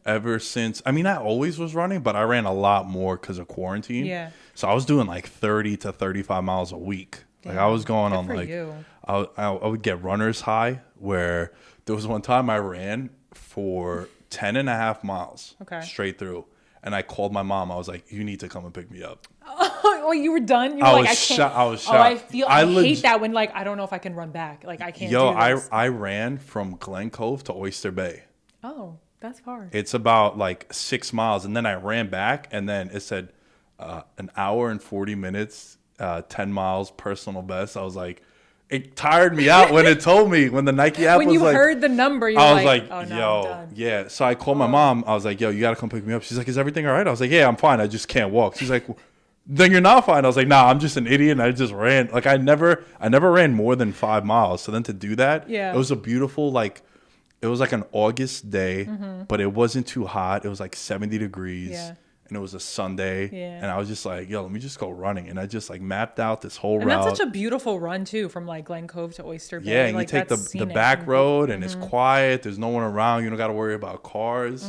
[SPEAKER 2] ever since. I mean, I always was running, but I ran a lot more because of quarantine.
[SPEAKER 1] Yeah.
[SPEAKER 2] So I was doing like 30 to 35 miles a week.
[SPEAKER 1] Damn.
[SPEAKER 2] Like I was going
[SPEAKER 1] Good
[SPEAKER 2] on
[SPEAKER 1] for
[SPEAKER 2] like
[SPEAKER 1] you.
[SPEAKER 2] I would get runner's high where there was one time I ran for 10 and a half miles straight through. And I called my mom. I was like, you need to come and pick me up.
[SPEAKER 1] Oh, you were done? You were
[SPEAKER 2] I
[SPEAKER 1] like,
[SPEAKER 2] was shocked. I was shocked.
[SPEAKER 1] Oh, I hate that when like, I don't know if I can run back. Like I can't do this.
[SPEAKER 2] I ran from Glen Cove to Oyster Bay.
[SPEAKER 1] Oh, that's far.
[SPEAKER 2] It's about like 6 miles. And then I ran back and then it said an hour and 40 minutes, 10 miles, personal best. I was like, it tired me out when it told me, when the Nike app
[SPEAKER 1] when
[SPEAKER 2] was
[SPEAKER 1] you
[SPEAKER 2] like,
[SPEAKER 1] heard the number, you were like, oh, no,
[SPEAKER 2] yo,
[SPEAKER 1] I'm done.
[SPEAKER 2] Yeah. So I called my mom. I was like, yo, you got to come pick me up. She's like, is everything all right? I was like, yeah, I'm fine. I just can't walk. She's like, then you're not fine. I was like, nah, I'm just an idiot. And I just ran. Like I never ran more than 5 miles. So then to do that, it was a beautiful, like, it was like an August day, but it wasn't too hot. It was like 70 degrees. Yeah. And it was a Sunday, and I was just like, yo, let me just go running. And I just like mapped out this whole route.
[SPEAKER 1] And that's such a beautiful run too, from like Glen Cove to Oyster Bay.
[SPEAKER 2] Yeah, and
[SPEAKER 1] like,
[SPEAKER 2] you take the back road, and it's quiet. There's no one around. You don't got to worry about cars.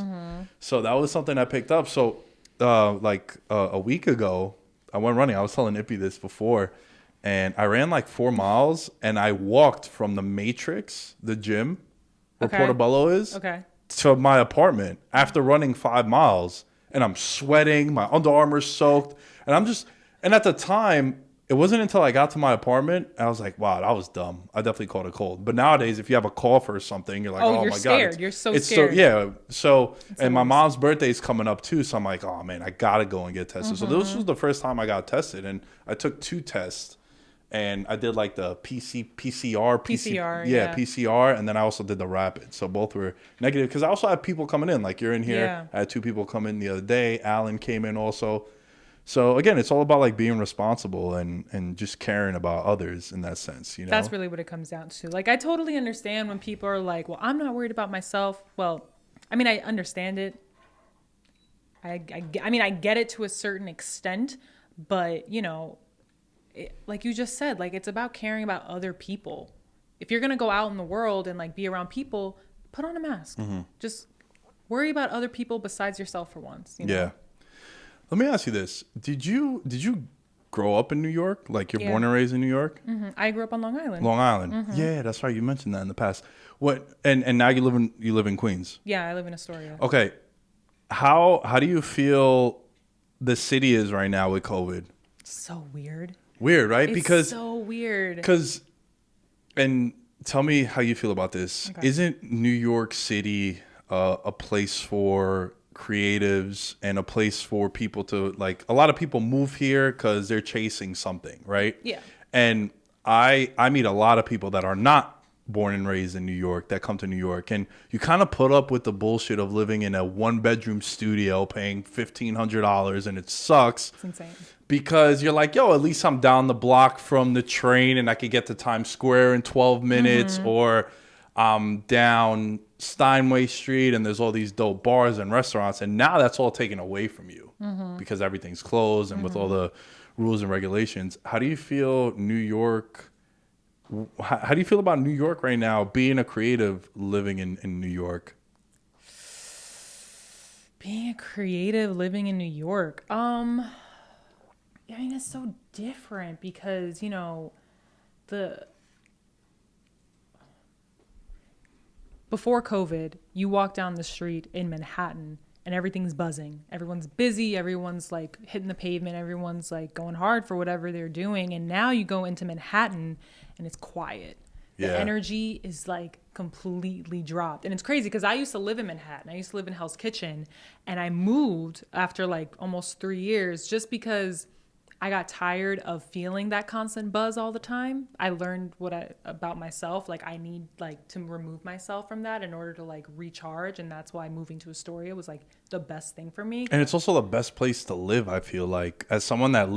[SPEAKER 2] So that was something I picked up. So a week ago, I went running. I was telling Ippy this before, and I ran like 4 miles, and I walked from the Matrix, the gym, where Portobello is, to my apartment after running 5 miles. And I'm sweating, my Under Armour's soaked, and at the time, it wasn't until I got to my apartment, I was like, wow, that was dumb. I definitely caught a cold. But nowadays, if you have a cough or something, you're like, oh
[SPEAKER 1] you're
[SPEAKER 2] my
[SPEAKER 1] scared.
[SPEAKER 2] God.
[SPEAKER 1] You're so scared.
[SPEAKER 2] And my mom's birthday is coming up too, so I'm like, oh man, I gotta go and get tested. So this was the first time I got tested, and I took 2 tests. And I did like the PCR, and then I also did the rapid. So both were negative because I also had people coming in. Like you're in here. Yeah. I had 2 people come in the other day. Alan came in also. So again, it's all about like being responsible and just caring about others in that sense. You know,
[SPEAKER 1] that's really what it comes down to. Like I totally understand when people are like, "Well, I'm not worried about myself." Well, I mean, I understand it. I mean, I get it to a certain extent, but you know. Like you just said, like it's about caring about other people. If you're gonna go out in the world and like be around people, put on a mask. Just worry about other people besides yourself for once. You know?
[SPEAKER 2] Yeah. Let me ask you this: Did you grow up in New York? Like you're born and raised in New York?
[SPEAKER 1] I grew up on Long Island.
[SPEAKER 2] Long Island. Yeah, that's right. You mentioned that in the past. What? And now you live in Queens.
[SPEAKER 1] Yeah, I live in Astoria.
[SPEAKER 2] Okay. How do you feel the city is right now with COVID?
[SPEAKER 1] So weird.
[SPEAKER 2] Weird, right?
[SPEAKER 1] It's so weird.
[SPEAKER 2] And tell me how you feel about this. Okay. Isn't New York City a place for creatives and a place for people to, like, a lot of people move here because they're chasing something, right?
[SPEAKER 1] Yeah.
[SPEAKER 2] And I meet a lot of people that are not born and raised in New York that come to New York, and you kind of put up with the bullshit of living in a 1-bedroom studio paying $1,500, and it sucks.
[SPEAKER 1] It's insane.
[SPEAKER 2] Because you're like, yo, at least I'm down the block from the train and I could get to Times Square in 12 minutes, or I'm down Steinway Street and there's all these dope bars and restaurants, and now that's all taken away from you because everything's closed and with all the rules and regulations. How do you feel New York? How do you feel about New York right now, being a creative living in New York?
[SPEAKER 1] Being a creative living in New York. I mean, it's so different because, you know, before COVID, you walk down the street in Manhattan and everything's buzzing. Everyone's busy. Everyone's like hitting the pavement. Everyone's like going hard for whatever they're doing. And now you go into Manhattan and it's quiet. The energy is like completely dropped. And it's crazy because I used to live in Manhattan. I used to live in Hell's Kitchen, and I moved after like almost 3 years just because I got tired of feeling that constant buzz all the time. I learned about myself. Like I need like to remove myself from that in order to like recharge. And that's why moving to Astoria was like the best thing for me.
[SPEAKER 2] And it's also the best place to live, I feel like. As someone that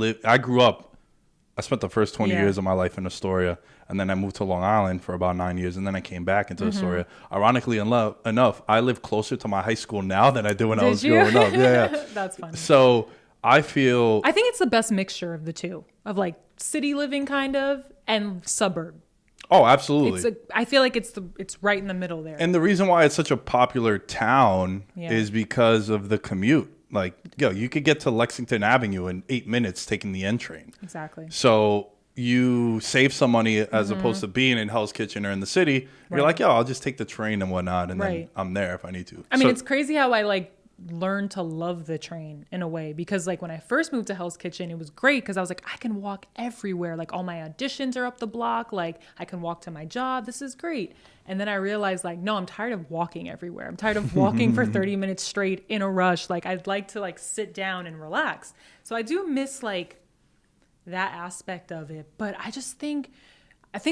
[SPEAKER 2] I spent the first 20 years of my life in Astoria, and then I moved to Long Island for about 9 years, and then I came back into Astoria. Ironically enough, I live closer to my high school now than I did when I was growing up. Yeah.
[SPEAKER 1] That's funny.
[SPEAKER 2] So I think
[SPEAKER 1] it's the best mixture of the two, of like city living kind of and suburb.
[SPEAKER 2] Oh, absolutely.
[SPEAKER 1] I feel like it's right in the middle there.
[SPEAKER 2] And the reason why it's such a popular town is because of the commute. Like, you could get to Lexington Avenue in 8 minutes taking the N train.
[SPEAKER 1] Exactly.
[SPEAKER 2] So you save some money as opposed to being in Hell's Kitchen or in the city. Right. You're like, I'll just take the train and whatnot, and then I'm there if I need to.
[SPEAKER 1] I mean, it's crazy how I like learned to love the train in a way, because like when I first moved to Hell's Kitchen, it was great because I was like, I can walk everywhere. Like all my auditions are up the block. Like I can walk to my job. This is great. And then I realized like, no, I'm tired of walking everywhere. I'm tired of walking for 30 minutes straight in a rush. Like I'd like to like sit down and relax. So I do miss like that aspect of it. But I think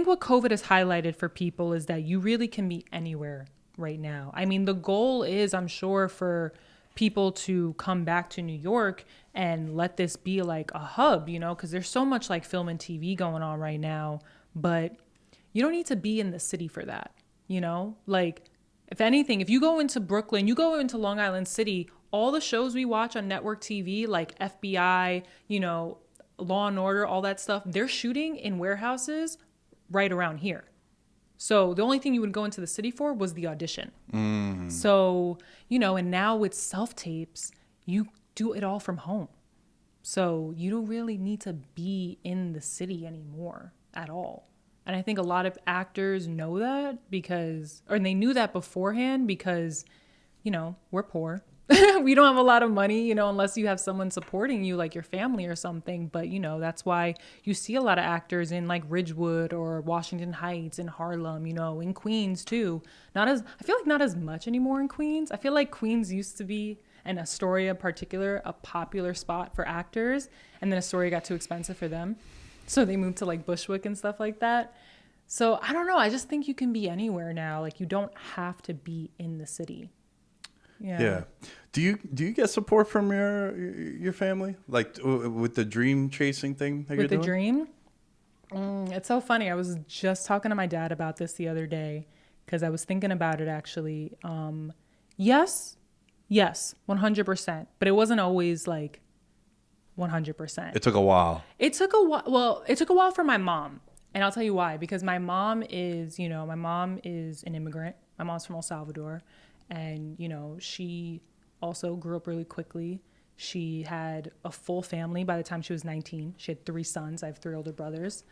[SPEAKER 1] what COVID has highlighted for people is that you really can be anywhere right now. I mean, the goal is, I'm sure, for people to come back to New York and let this be like a hub, you know, because there's so much like film and TV going on right now, but you don't need to be in the city for that, you know? Like, if anything, if you go into Brooklyn, you go into Long Island City, all the shows we watch on network TV, like FBI, you know, Law and Order, all that stuff, they're shooting in warehouses right around here. So the only thing you would go into the city for was the audition. So, you know, and now with self-tapes, you do it all from home. So you don't really need to be in the city anymore at all. And I think a lot of actors know that they knew that beforehand because, you know, we're poor. We don't have a lot of money, you know, unless you have someone supporting you, like your family or something. But, you know, that's why you see a lot of actors in like Ridgewood or Washington Heights, in Harlem, you know, in Queens too. I feel like not as much anymore in Queens. I feel like Queens used to be, and Astoria in particular, a popular spot for actors. And then Astoria got too expensive for them. So they moved to like Bushwick and stuff like that. So I don't know. I just think you can be anywhere now. Like you don't have to be in the city. Yeah.
[SPEAKER 2] Do you get support from your family, like with the dream chasing thing that you're doing?
[SPEAKER 1] With the dream? It's so funny. I was just talking to my dad about this the other day because I was thinking about it actually. Yes, 100%. But it wasn't always like 100%.
[SPEAKER 2] It took a while.
[SPEAKER 1] It took a while. Well, it took a while for my mom. And I'll tell you why. Because my mom is an immigrant. My mom's from El Salvador. And, you know, she also grew up really quickly. She had a full family by the time she was 19. She had 3 sons. I have 3 older brothers.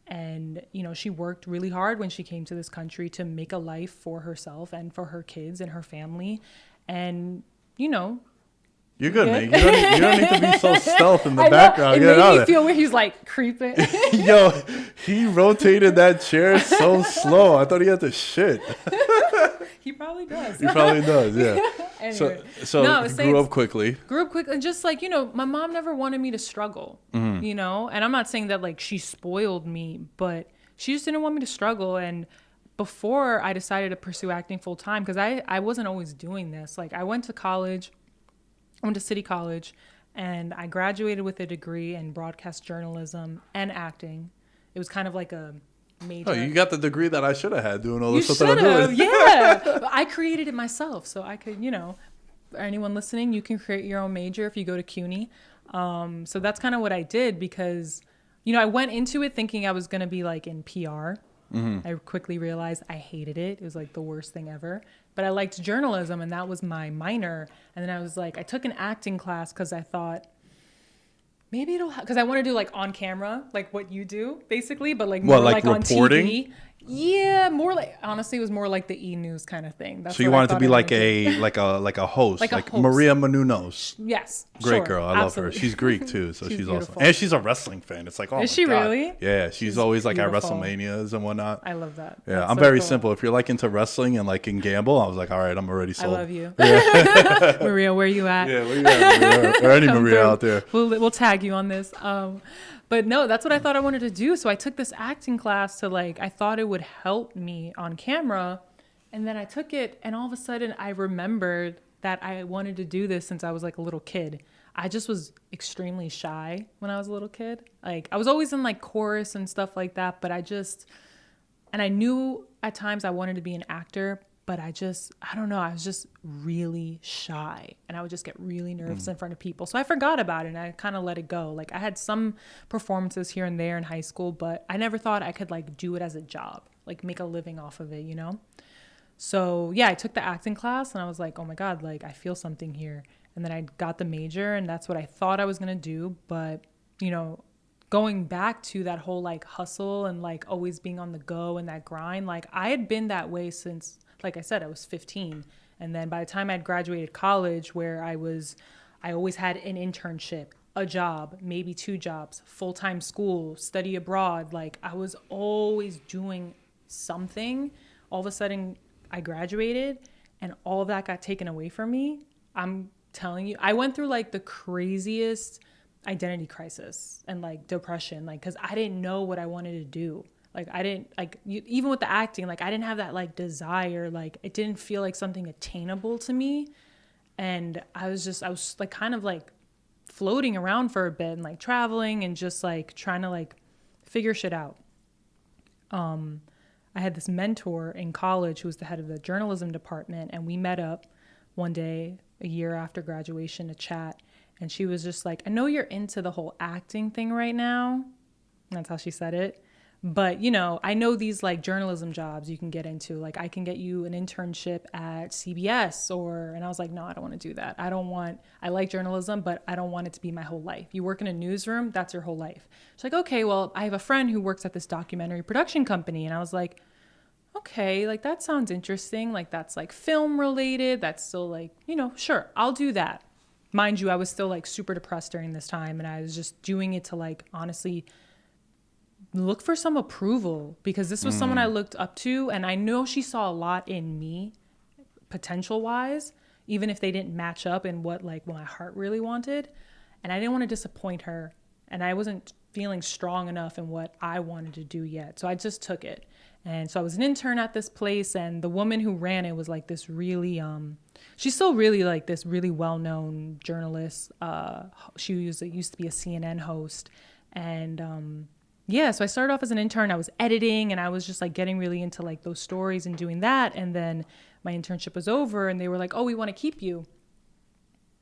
[SPEAKER 1] And, you know, she worked really hard when she came to this country to make a life for herself and for her kids and her family. And, you know.
[SPEAKER 2] You're good, man. You don't need to be so stealth in the background.
[SPEAKER 1] It made me feel where he's like creeping.
[SPEAKER 2] Yo, he rotated that chair so slow. I thought he had to shit.
[SPEAKER 1] He probably does.
[SPEAKER 2] He probably does, yeah.
[SPEAKER 1] Anyway.
[SPEAKER 2] So grew up quickly.
[SPEAKER 1] And just like, you know, my mom never wanted me to struggle, you know? And I'm not saying that like she spoiled me, but she just didn't want me to struggle. And before I decided to pursue acting full time, because I wasn't always doing this. Like I went to college. I went to City College, and I graduated with a degree in broadcast journalism and acting. It was kind of like a major.
[SPEAKER 2] Oh, you got the degree that I should have had doing all this stuff that I'm doing.
[SPEAKER 1] Yeah. But I created it myself, so I could, you know, anyone listening, you can create your own major if you go to CUNY. So that's kind of what I did because, you know, I went into it thinking I was going to be like in PR. I quickly realized I hated it. It was like the worst thing ever. But I liked journalism, and that was my minor. And then I was like, I took an acting class because I thought maybe because I want to do like on camera, like what you do basically, but like more like on TV. Yeah, more like, honestly, it was more like the E! News kind of thing. That's
[SPEAKER 2] so you
[SPEAKER 1] what I
[SPEAKER 2] wanted to
[SPEAKER 1] thought
[SPEAKER 2] be
[SPEAKER 1] I
[SPEAKER 2] like
[SPEAKER 1] wanted to do.
[SPEAKER 2] like a host,
[SPEAKER 1] Like a
[SPEAKER 2] like
[SPEAKER 1] host.
[SPEAKER 2] Maria Menounos.
[SPEAKER 1] Yes,
[SPEAKER 2] Great
[SPEAKER 1] sure,
[SPEAKER 2] girl. I love her.
[SPEAKER 1] absolutely.
[SPEAKER 2] She's Greek too, so she's awesome.
[SPEAKER 1] beautiful.
[SPEAKER 2] And she's a wrestling fan. It's like, oh
[SPEAKER 1] Is
[SPEAKER 2] my
[SPEAKER 1] she
[SPEAKER 2] God.
[SPEAKER 1] really?
[SPEAKER 2] Yeah, she's always like
[SPEAKER 1] beautiful.
[SPEAKER 2] at WrestleManias and whatnot.
[SPEAKER 1] I love that.
[SPEAKER 2] Yeah,
[SPEAKER 1] That's
[SPEAKER 2] I'm
[SPEAKER 1] so
[SPEAKER 2] very
[SPEAKER 1] cool.
[SPEAKER 2] simple. If you're like into wrestling and like can gamble, I was like, all right, I'm already
[SPEAKER 1] I
[SPEAKER 2] sold.
[SPEAKER 1] love you. Yeah. Maria, where you at?
[SPEAKER 2] Yeah, where you at, Maria? Or any
[SPEAKER 1] Come
[SPEAKER 2] Maria
[SPEAKER 1] through.
[SPEAKER 2] out there.
[SPEAKER 1] We'll tag you on this. But no, that's what I thought I wanted to do. So I took this acting class to like, I thought it would help me on camera. And then I took it, and all of a sudden I remembered that I wanted to do this since I was like a little kid. I just was extremely shy when I was a little kid. Like I was always in like chorus and stuff like that, but and I knew at times I wanted to be an actor, but I don't know, I was just really shy, and I would just get really nervous in front of people. So I forgot about it, and I kind of let it go. Like I had some performances here and there in high school, but I never thought I could like do it as a job, like make a living off of it, you know? So yeah, I took the acting class, and I was like, oh my God, like I feel something here. And then I got the major, and that's what I thought I was going to do. But, you know, going back to that whole like hustle and like always being on the go and that grind, like I had been that way since, like I said, I was 15. And then by the time I'd graduated college, where I always had an internship, a job, maybe 2 jobs, full-time school, study abroad. Like I was always doing something. All of a sudden I graduated, and all of that got taken away from me. I'm telling you, I went through like the craziest identity crisis and like depression, like because I didn't know what I wanted to do. Like I didn't like even with the acting, like I didn't have that like desire. Like it didn't feel like something attainable to me, and I was like kind of like floating around for a bit and like traveling and just like trying to like figure shit out. I had this mentor in college who was the head of the journalism department, and we met up one day a year after graduation to chat. And she was just like, I know you're into the whole acting thing right now. That's how she said it. But, you know, I know these like journalism jobs you can get into. Like I can get you an internship at CBS and I was like, no, I don't want to do that. I like journalism, but I don't want it to be my whole life. You work in a newsroom, that's your whole life. She's like, okay, well, I have a friend who works at this documentary production company. And I was like, okay, like that sounds interesting. Like that's like film related. That's still like, you know, sure, I'll do that. Mind you, I was still like super depressed during this time, and I was just doing it to like honestly look for some approval, because this was someone I looked up to, and I know she saw a lot in me potential wise, even if they didn't match up in what my heart really wanted. And I didn't want to disappoint her, and I wasn't feeling strong enough in what I wanted to do yet. So I just took it. And so I was an intern at this place, and the woman who ran it was like this really, she's still really like this really well-known journalist. She used to be a CNN host. And yeah, so I started off as an intern. I was editing, and I was just like getting really into like those stories and doing that. And then my internship was over, and they were like, oh, we want to keep you.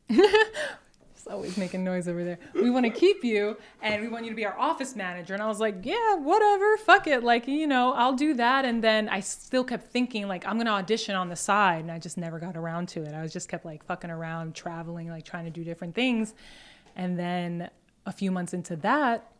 [SPEAKER 1] It's always making noise over there. We want to keep you, and we want you to be our office manager. And I was like, yeah, whatever, fuck it. Like, you know, I'll do that. And then I still kept thinking like, I'm going to audition on the side. And I just never got around to it. I was just kept like fucking around, traveling, like trying to do different things. And then a few months into that,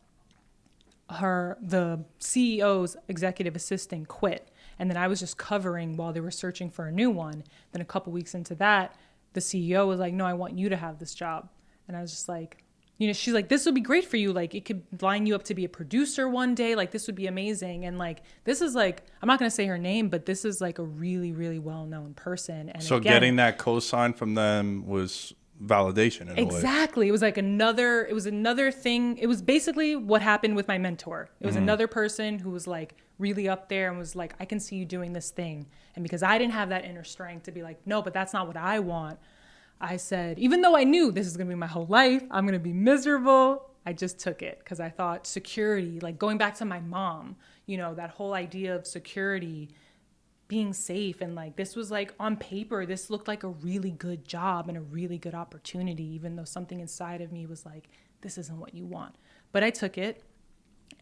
[SPEAKER 1] the CEO's executive assistant quit. And then I was just covering while they were searching for a new one. Then a couple weeks into that, the CEO was like, no, I want you to have this job. And I was just like, you know, she's like, this would be great for you. Like, it could line you up to be a producer one day. Like, this would be amazing. And like, this is like, I'm not going to say her name, but this is like a really, really well-known person. And
[SPEAKER 2] so
[SPEAKER 1] again,
[SPEAKER 2] getting that cosign from them was validation in a way.
[SPEAKER 1] Exactly. It was like another thing. It was basically what happened with my mentor. It was another person who was like really up there and was like, I can see you doing this thing. And because I didn't have that inner strength to be like, no, but that's not what I want. I said, even though I knew this is going to be my whole life, I'm going to be miserable, I just took it, because I thought security, like going back to my mom, you know, that whole idea of security, being safe, and like this was like on paper, this looked like a really good job and a really good opportunity, even though something inside of me was like, this isn't what you want. But I took it,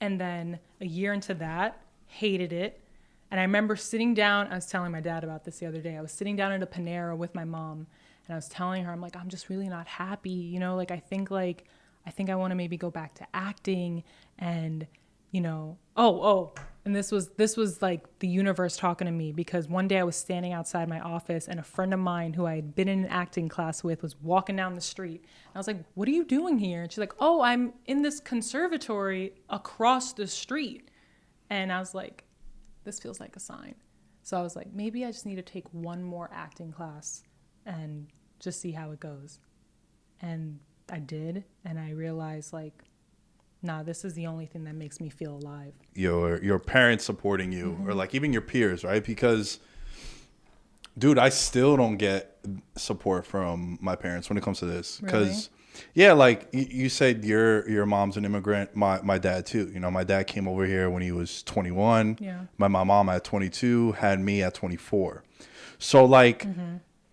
[SPEAKER 1] and then a year into that, hated it. And I remember sitting down, I was telling my dad about this the other day, I was sitting down at a Panera with my mom, and I was telling her, I'm like, I'm just really not happy. You know, like, I think I want to maybe go back to acting. And, you know, And this was like the universe talking to me, because one day I was standing outside my office and a friend of mine who I had been in an acting class with was walking down the street. And I was like, what are you doing here? And she's like, oh, I'm in this conservatory across the street. And I was like, this feels like a sign. So I was like, maybe I just need to take one more acting class and just see how it goes. And I did. And I realized, like, nah, this is the only thing that makes me feel alive.
[SPEAKER 2] Your parents supporting you, or like even your peers, right? Because, dude, I still don't get support from my parents when it comes to this. Because, yeah, like you said, your mom's an immigrant. My dad too. You know, my dad came over here when he was 21.
[SPEAKER 1] Yeah.
[SPEAKER 2] My mom at 22 had me at 24. So like,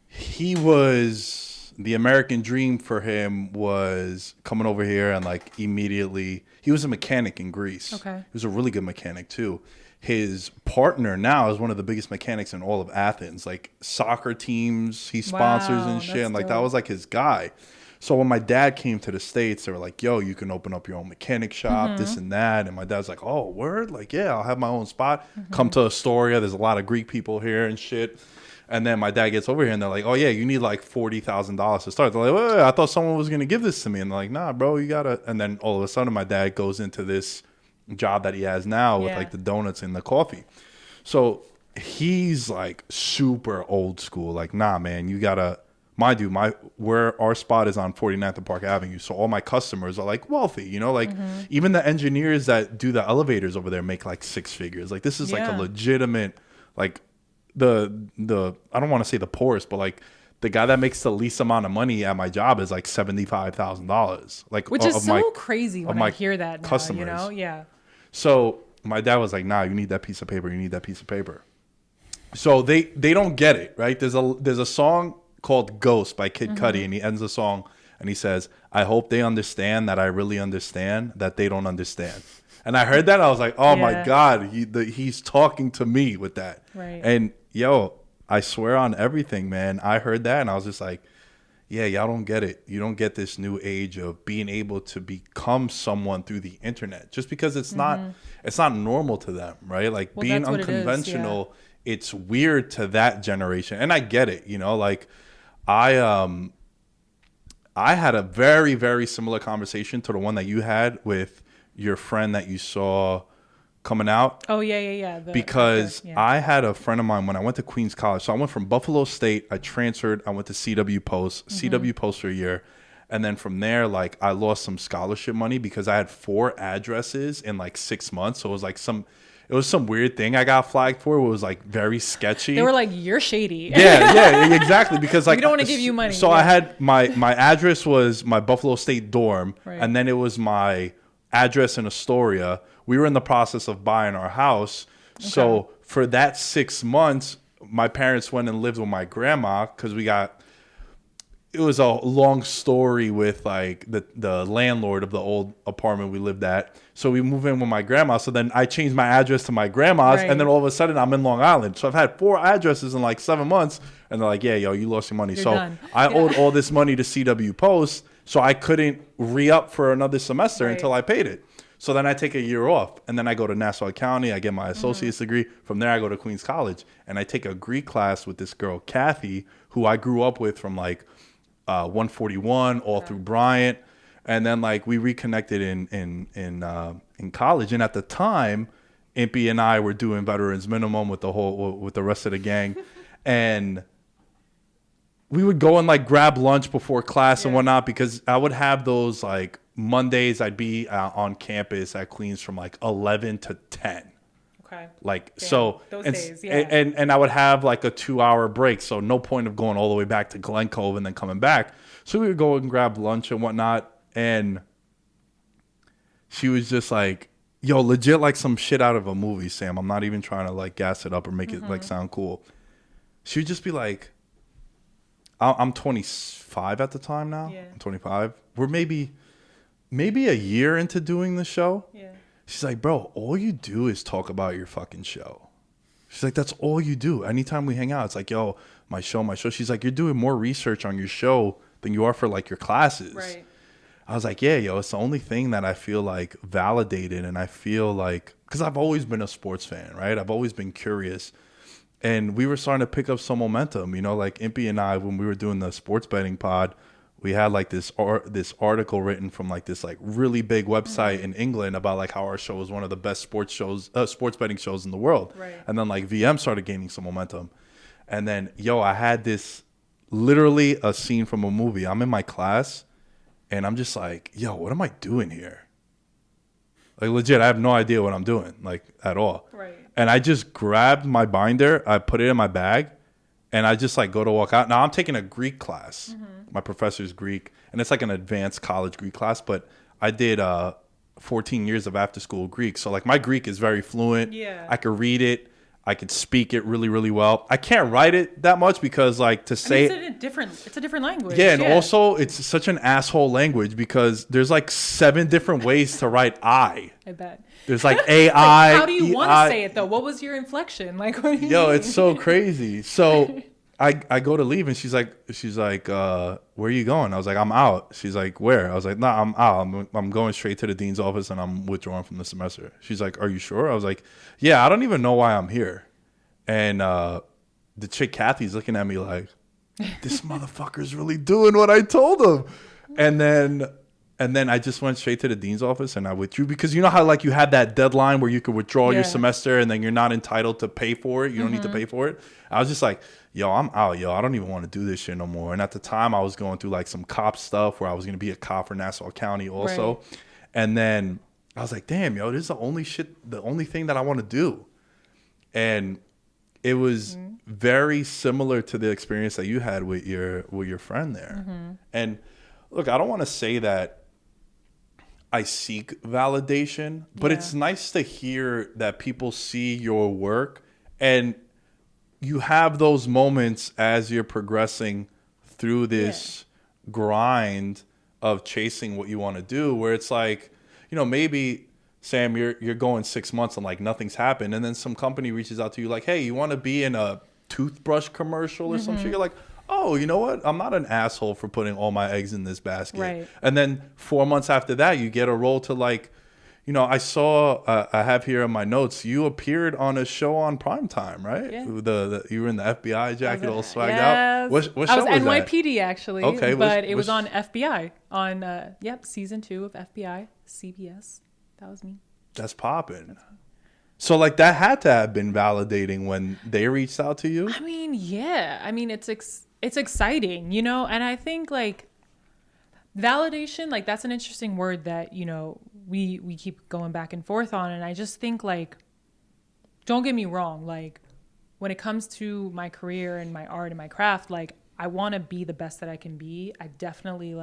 [SPEAKER 2] he was. The American dream for him was coming over here and like immediately, he was a mechanic in Greece.
[SPEAKER 1] Okay.
[SPEAKER 2] He was a really good mechanic too. His partner now is one of the biggest mechanics in all of Athens, like soccer teams he sponsors and shit. And like, that was like his guy. So when my dad came to the States, they were like, yo, you can open up your own mechanic shop, this and that. And my dad's like, oh, word? Like, yeah, I'll have my own spot. Come to Astoria. There's a lot of Greek people here and shit. And then my dad gets over here and they're like, oh, yeah, you need like $40,000 to start. They're like, wait, I thought someone was going to give this to me. And they're like, nah, bro, you got to. And then all of a sudden my dad goes into this job that he has now with like the donuts and the coffee. So he's like super old school. Like, nah, man, you got to. Mind you, where our spot is on 49th and Park Avenue. So all my customers are like wealthy, you know, like even the engineers that do the elevators over there make like six figures. Like this is like a legitimate, like, the I don't want to say the poorest, but like the guy that makes the least amount of money at my job is like $75,000, like,
[SPEAKER 1] which is so crazy when I hear that now, customers. You know, yeah.
[SPEAKER 2] So my dad was like, nah, you need that piece of paper. You need that piece of paper. So they don't get it, right? There's a song called Ghost by Kid Cudi, and he ends the song and he says, I hope they understand that I really understand that they don't understand. And I heard that, I was like, oh my God, he's talking to me with that.
[SPEAKER 1] Right.
[SPEAKER 2] And yo, I swear on everything, man, I heard that and I was just like, yeah, y'all don't get it. You don't get this new age of being able to become someone through the internet, just because it's not normal to them, right? Like being unconventional, it's weird to that generation. And I get it, you know, like I had a very, very similar conversation to the one that you had with your friend that you saw coming out.
[SPEAKER 1] Oh, yeah.
[SPEAKER 2] Because I had a friend of mine when I went to Queens College. So I went from Buffalo State. I transferred. I went to CW Post for a year. And then from there, like, I lost some scholarship money because I had 4 addresses in like 6 months. So it was like it was some weird thing I got flagged for. It was like very sketchy.
[SPEAKER 1] They were like, you're shady.
[SPEAKER 2] Yeah, exactly. Because like,
[SPEAKER 1] we don't want to give you money.
[SPEAKER 2] So I had my address was my Buffalo State dorm. Right. And then it was my address in Astoria. We were in the process of buying our house. Okay. So for that 6 months, my parents went and lived with my grandma because it was a long story with like the landlord of the old apartment we lived at. So we moved in with my grandma. So then I changed my address to my grandma's. Right. And then all of a sudden I'm in Long Island. So I've had 4 addresses in like 7 months. And they're like, yeah, yo, you lost your money. You're done. I owed all this money to CW Post. So I couldn't re-up for another semester until I paid it. So then I take a year off. And then I go to Nassau County. I get my associate's degree. From there, I go to Queens College. And I take a Greek class with this girl, Kathy, who I grew up with from like 141 all through Bryant. And then like we reconnected in college. And at the time, Impy and I were doing Veterans Minimum with the rest of the gang. And we would go and like grab lunch before class and whatnot, because I would have those like Mondays I'd be on campus at Queens from like 11 to 10.
[SPEAKER 1] Okay.
[SPEAKER 2] Like,
[SPEAKER 1] damn,
[SPEAKER 2] so,
[SPEAKER 1] those
[SPEAKER 2] and,
[SPEAKER 1] days,
[SPEAKER 2] and I would have like a 2-hour break. So no point of going all the way back to Glen Cove and then coming back. So we would go and grab lunch and whatnot. And she was just like, yo, legit like some shit out of a movie, Sam. I'm not even trying to like gas it up or make it like sound cool. She would just be like, I'm 25 at the time now. Yeah. I'm 25. We're maybe a year into doing the show. Yeah. She's like, bro, all you do is talk about your fucking show. She's like, that's all you do. Anytime we hang out, it's like, yo, my show. She's like, you're doing more research on your show than you are for like your classes.
[SPEAKER 1] Right.
[SPEAKER 2] I was like, yeah, yo, it's the only thing that I feel like validated and I feel like because I've always been a sports fan, right? I've always been curious. And we were starting to pick up some momentum, you know, like Impy and I, when we were doing the sports betting pod, we had like this article written from like this like really big website in England about like how our show was one of the best sports betting shows in the world.
[SPEAKER 1] Right.
[SPEAKER 2] And then like VM started gaining some momentum. And then, I had this literally a scene from a movie. I'm in my class and I'm just like, what am I doing here? Like legit, I have no idea what I'm doing, like at all.
[SPEAKER 1] Right.
[SPEAKER 2] And I just grabbed my binder, I put it in my bag, and I just like go to walk out. Now I'm taking a Greek class. My professor's Greek, and it's like an advanced college Greek class, but I did 14 years of after school Greek. So like my Greek is very fluent.
[SPEAKER 1] Yeah.
[SPEAKER 2] I could read it. I could speak it really, really well. I can't write it that much because like to say
[SPEAKER 1] it's a different language.
[SPEAKER 2] Yeah, and also it's such an asshole language because there's like 7 different ways to write I.
[SPEAKER 1] I bet.
[SPEAKER 2] There's like AI.
[SPEAKER 1] Like, how do you want to say it though? What was your inflection? Like what do you mean?
[SPEAKER 2] It's so crazy. So I go to leave and she's like, where are you going? I was like, I'm out. She's like, where? I was like, nah, I'm out. I'm going straight to the dean's office and I'm withdrawing from the semester. She's like, are you sure? I was like, yeah, I don't even know why I'm here. And the chick Kathy's looking at me like, this motherfucker's really doing what I told him. And then I just went straight to the dean's office and I withdrew because you know how like you had that deadline where you could withdraw your semester and then you're not entitled to pay for it. You don't need to pay for it. I was just like, I'm out, I don't even want to do this shit no more. And at the time I was going through like some cop stuff where I was going to be a cop for Nassau County also. Right. And then I was like, damn, this is the only thing that I want to do. And it was very similar to the experience that you had with your friend there. And look, I don't want to say that I seek validation, but it's nice to hear that people see your work and you have those moments as you're progressing through this grind of chasing what you want to do where it's like, maybe Sam, you're going 6 months and like nothing's happened. And then some company reaches out to you like, hey, you want to be in a toothbrush commercial or some shit? You're like, oh, you know what? I'm not an asshole for putting all my eggs in this basket. Right. And then 4 months after that, you get a role to like, I saw, I have here in my notes, you appeared on a show on Primetime, right? Yeah. You were in the FBI jacket all swagged out. What show was that?
[SPEAKER 1] I was NYPD actually. Okay. But it was on FBI on, season 2 of FBI, CBS. That was me.
[SPEAKER 2] That's popping. So like that had to have been validating when they reached out to you?
[SPEAKER 1] I mean, yeah. I mean, it's exciting, and I think like validation, like that's an interesting word that, we keep going back and forth on. And I just think like, don't get me wrong. Like when it comes to my career and my art and my craft, like I want to be the best that I can be. I definitely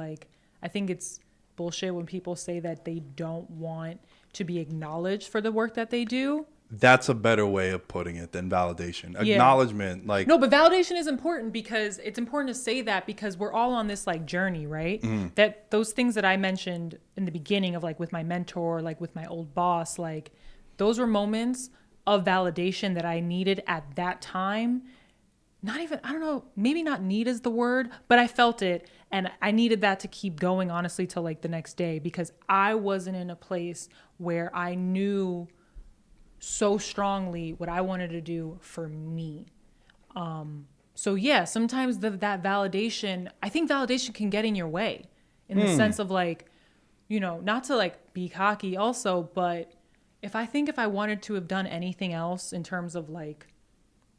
[SPEAKER 1] I think it's bullshit when people say that they don't want to be acknowledged for the work that they do.
[SPEAKER 2] That's a better way of putting it than validation. Acknowledgement,
[SPEAKER 1] no, but validation is important because it's important to say that because we're all on this like journey, right? That those things that I mentioned in the beginning of like with my mentor, like with my old boss, like those were moments of validation that I needed at that time. Not even, I don't know, maybe not need is the word, but I felt it. And I needed that to keep going, honestly, till like the next day because I wasn't in a place where I knew so strongly what I wanted to do for me. So yeah, sometimes that validation, I think validation can get in your way in the sense of like, not to like be cocky also, but if I wanted to have done anything else in terms of like,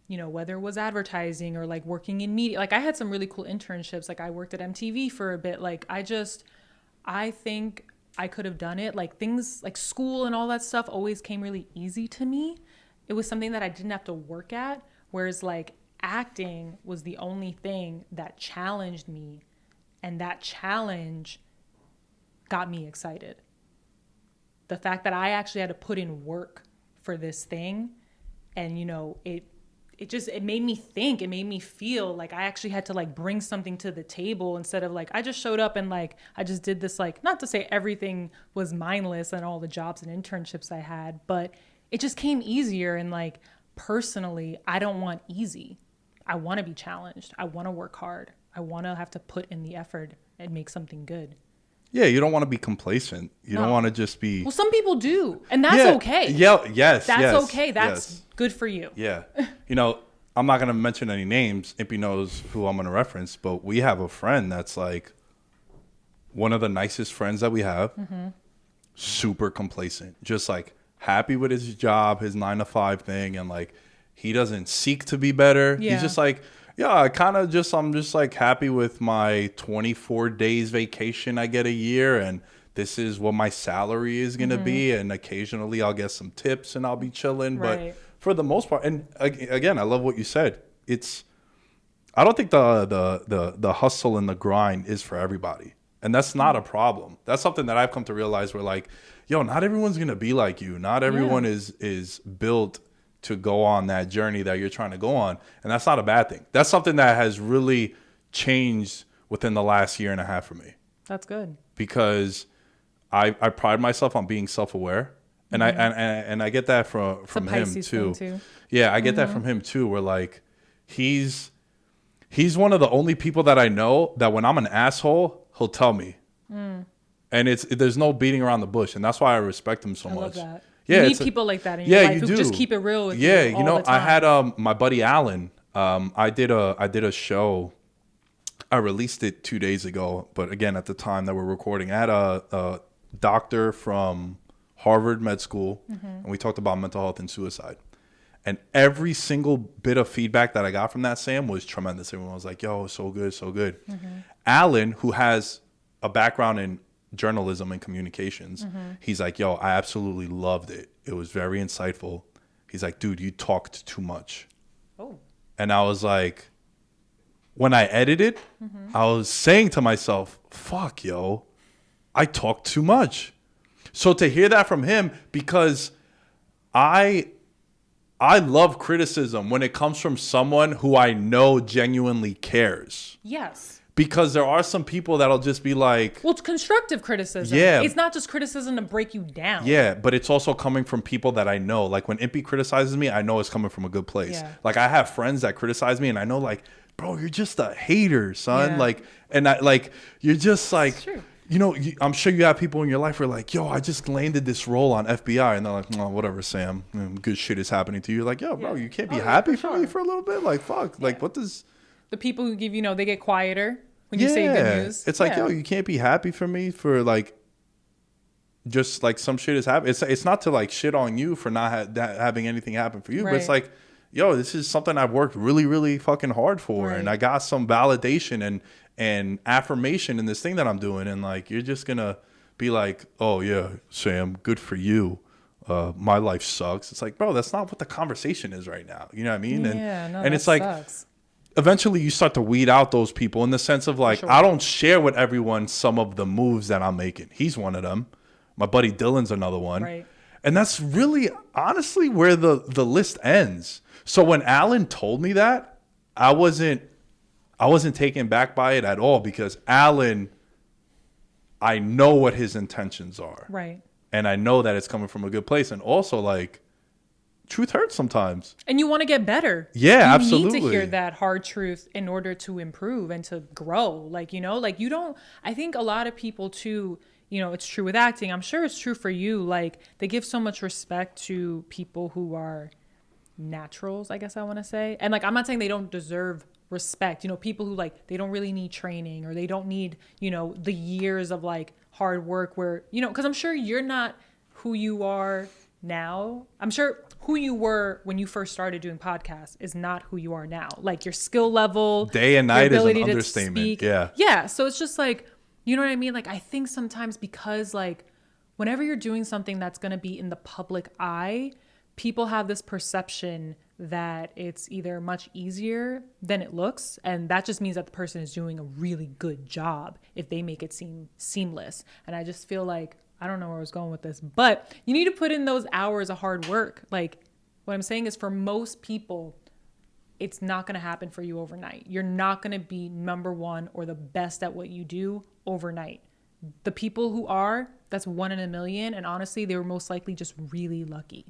[SPEAKER 1] whether it was advertising or like working in media, like I had some really cool internships. Like I worked at MTV for a bit. Like I think I could have done it. Like things like school and all that stuff always came really easy to me. It was something that I didn't have to work at. Whereas like acting was the only thing that challenged me. And that challenge got me excited. The fact that I actually had to put in work for this thing and, it made me think, it made me feel like I actually had to like bring something to the table instead of like, I just showed up and like, I just did this, like, not to say everything was mindless and all the jobs and internships I had, but it just came easier. And like, personally, I don't want easy. I want to be challenged. I want to work hard. I want to have to put in the effort and make something good.
[SPEAKER 2] Yeah, you don't want to be complacent. You don't want to just be.
[SPEAKER 1] Well, some people do, and that's okay.
[SPEAKER 2] Yeah, yes,
[SPEAKER 1] that's okay. That's good for you.
[SPEAKER 2] Yeah. You know, I'm not going to mention any names. Impy knows who I'm going to reference, but we have a friend that's like one of the nicest friends that we have. Mm-hmm. Super complacent. Just like happy with his job, his 9-to-5 thing, and like he doesn't seek to be better. Yeah. He's just like, yeah, I'm just like happy with my 24 days vacation I get a year, and this is what my salary is going to be, and occasionally I'll get some tips and I'll be chilling. Right. But for the most part, and again, I love what you said. I don't think the hustle and the grind is for everybody. And that's not a problem. That's something that I've come to realize where like, yo, not everyone's going to be like you. Not everyone is built to go on that journey that you're trying to go on. And that's not a bad thing. That's something that has really changed within the last year and a half for me.
[SPEAKER 1] That's good.
[SPEAKER 2] Because I pride myself on being self-aware. And I get that from him too. Yeah, I get that from him too, where like he's one of the only people that I know that when I'm an asshole, he'll tell me. And there's no beating around the bush, and that's why I respect him so much. I love that. Yeah, you need people like that in your life who just keep it real with you. Yeah, you know, I had my buddy Alan. I did a show. I released it 2 days ago, but again, at the time that we're recording, I had a doctor from Harvard Med School, and we talked about mental health and suicide. And every single bit of feedback that I got from that, Sam, was tremendous. Everyone was like, yo, so good, so good. Alan, who has a background in journalism and communications, he's like, yo, I absolutely loved it. It was very insightful. He's like, dude, you talked too much. Oh. And I was like, when I edited, I was saying to myself, fuck, yo, I talked too much. So to hear that from him, because I love criticism when it comes from someone who I know genuinely cares. Yes. Because there are some people that'll just be like...
[SPEAKER 1] Well, it's constructive criticism. Yeah. It's not just criticism to break you down.
[SPEAKER 2] Yeah, but it's also coming from people that I know. Like when Impy criticizes me, I know it's coming from a good place. Yeah. Like I have friends that criticize me and I know like, bro, you're just a hater, son. Yeah. Like, and I like, you're just like... It's true. You know, I'm sure you have people in your life who are like, yo, I just landed this role on FBI. And they're like, oh, whatever, Sam. Good shit is happening to you. You're like, yo, bro, you can't be happy for me for a little bit? Like, fuck. Yeah. Like, what does...
[SPEAKER 1] The people who give, they get quieter when you say good news.
[SPEAKER 2] It's like, yo, you can't be happy for me for, like, just, like, some shit is happening. It's not to, like, shit on you for not having anything happen for you. Right. But it's like, yo, this is something I've worked really, really fucking hard for. Right. And I got some validation and affirmation in this thing that I'm doing, and like you're just gonna be like, oh yeah, Sam, good for you. My life sucks. It's like, bro, that's not what the conversation is right now. You know what I mean? And it's like sucks. Eventually you start to weed out those people in the sense of like, I don't share with everyone some of the moves that I'm making. He's one of them. My buddy Dylan's another one. Right. And that's really honestly where the list ends. So when Alan told me that, I wasn't taken back by it at all, because Alan, I know what his intentions are. Right. And I know that it's coming from a good place. And also, like, truth hurts sometimes.
[SPEAKER 1] And you want to get better.
[SPEAKER 2] Yeah, absolutely.
[SPEAKER 1] You need to hear that hard truth in order to improve and to grow. Like, like you don't, I think a lot of people too, it's true with acting. I'm sure it's true for you. Like, they give so much respect to people who are naturals, I guess I want to say. And like, I'm not saying they don't deserve respect, people who like, they don't really need training, or they don't need, the years of like hard work where, because I'm sure you're not who you are now. I'm sure who you were when you first started doing podcasts is not who you are now. Like your skill level,
[SPEAKER 2] day and night is an understatement. Yeah.
[SPEAKER 1] Yeah. So it's just like, you know what I mean? Like, I think sometimes because like whenever you're doing something that's going to be in the public eye, people have this perception that it's either much easier than it looks, and that just means that the person is doing a really good job if they make it seem seamless. And I just feel like, I don't know where I was going with this, but you need to put in those hours of hard work. Like, what I'm saying is, for most people, it's not going to happen for you overnight. You're not going to be number one or the best at what you do overnight. The people who are, that's 1 in a million, and honestly, they were most likely just really lucky.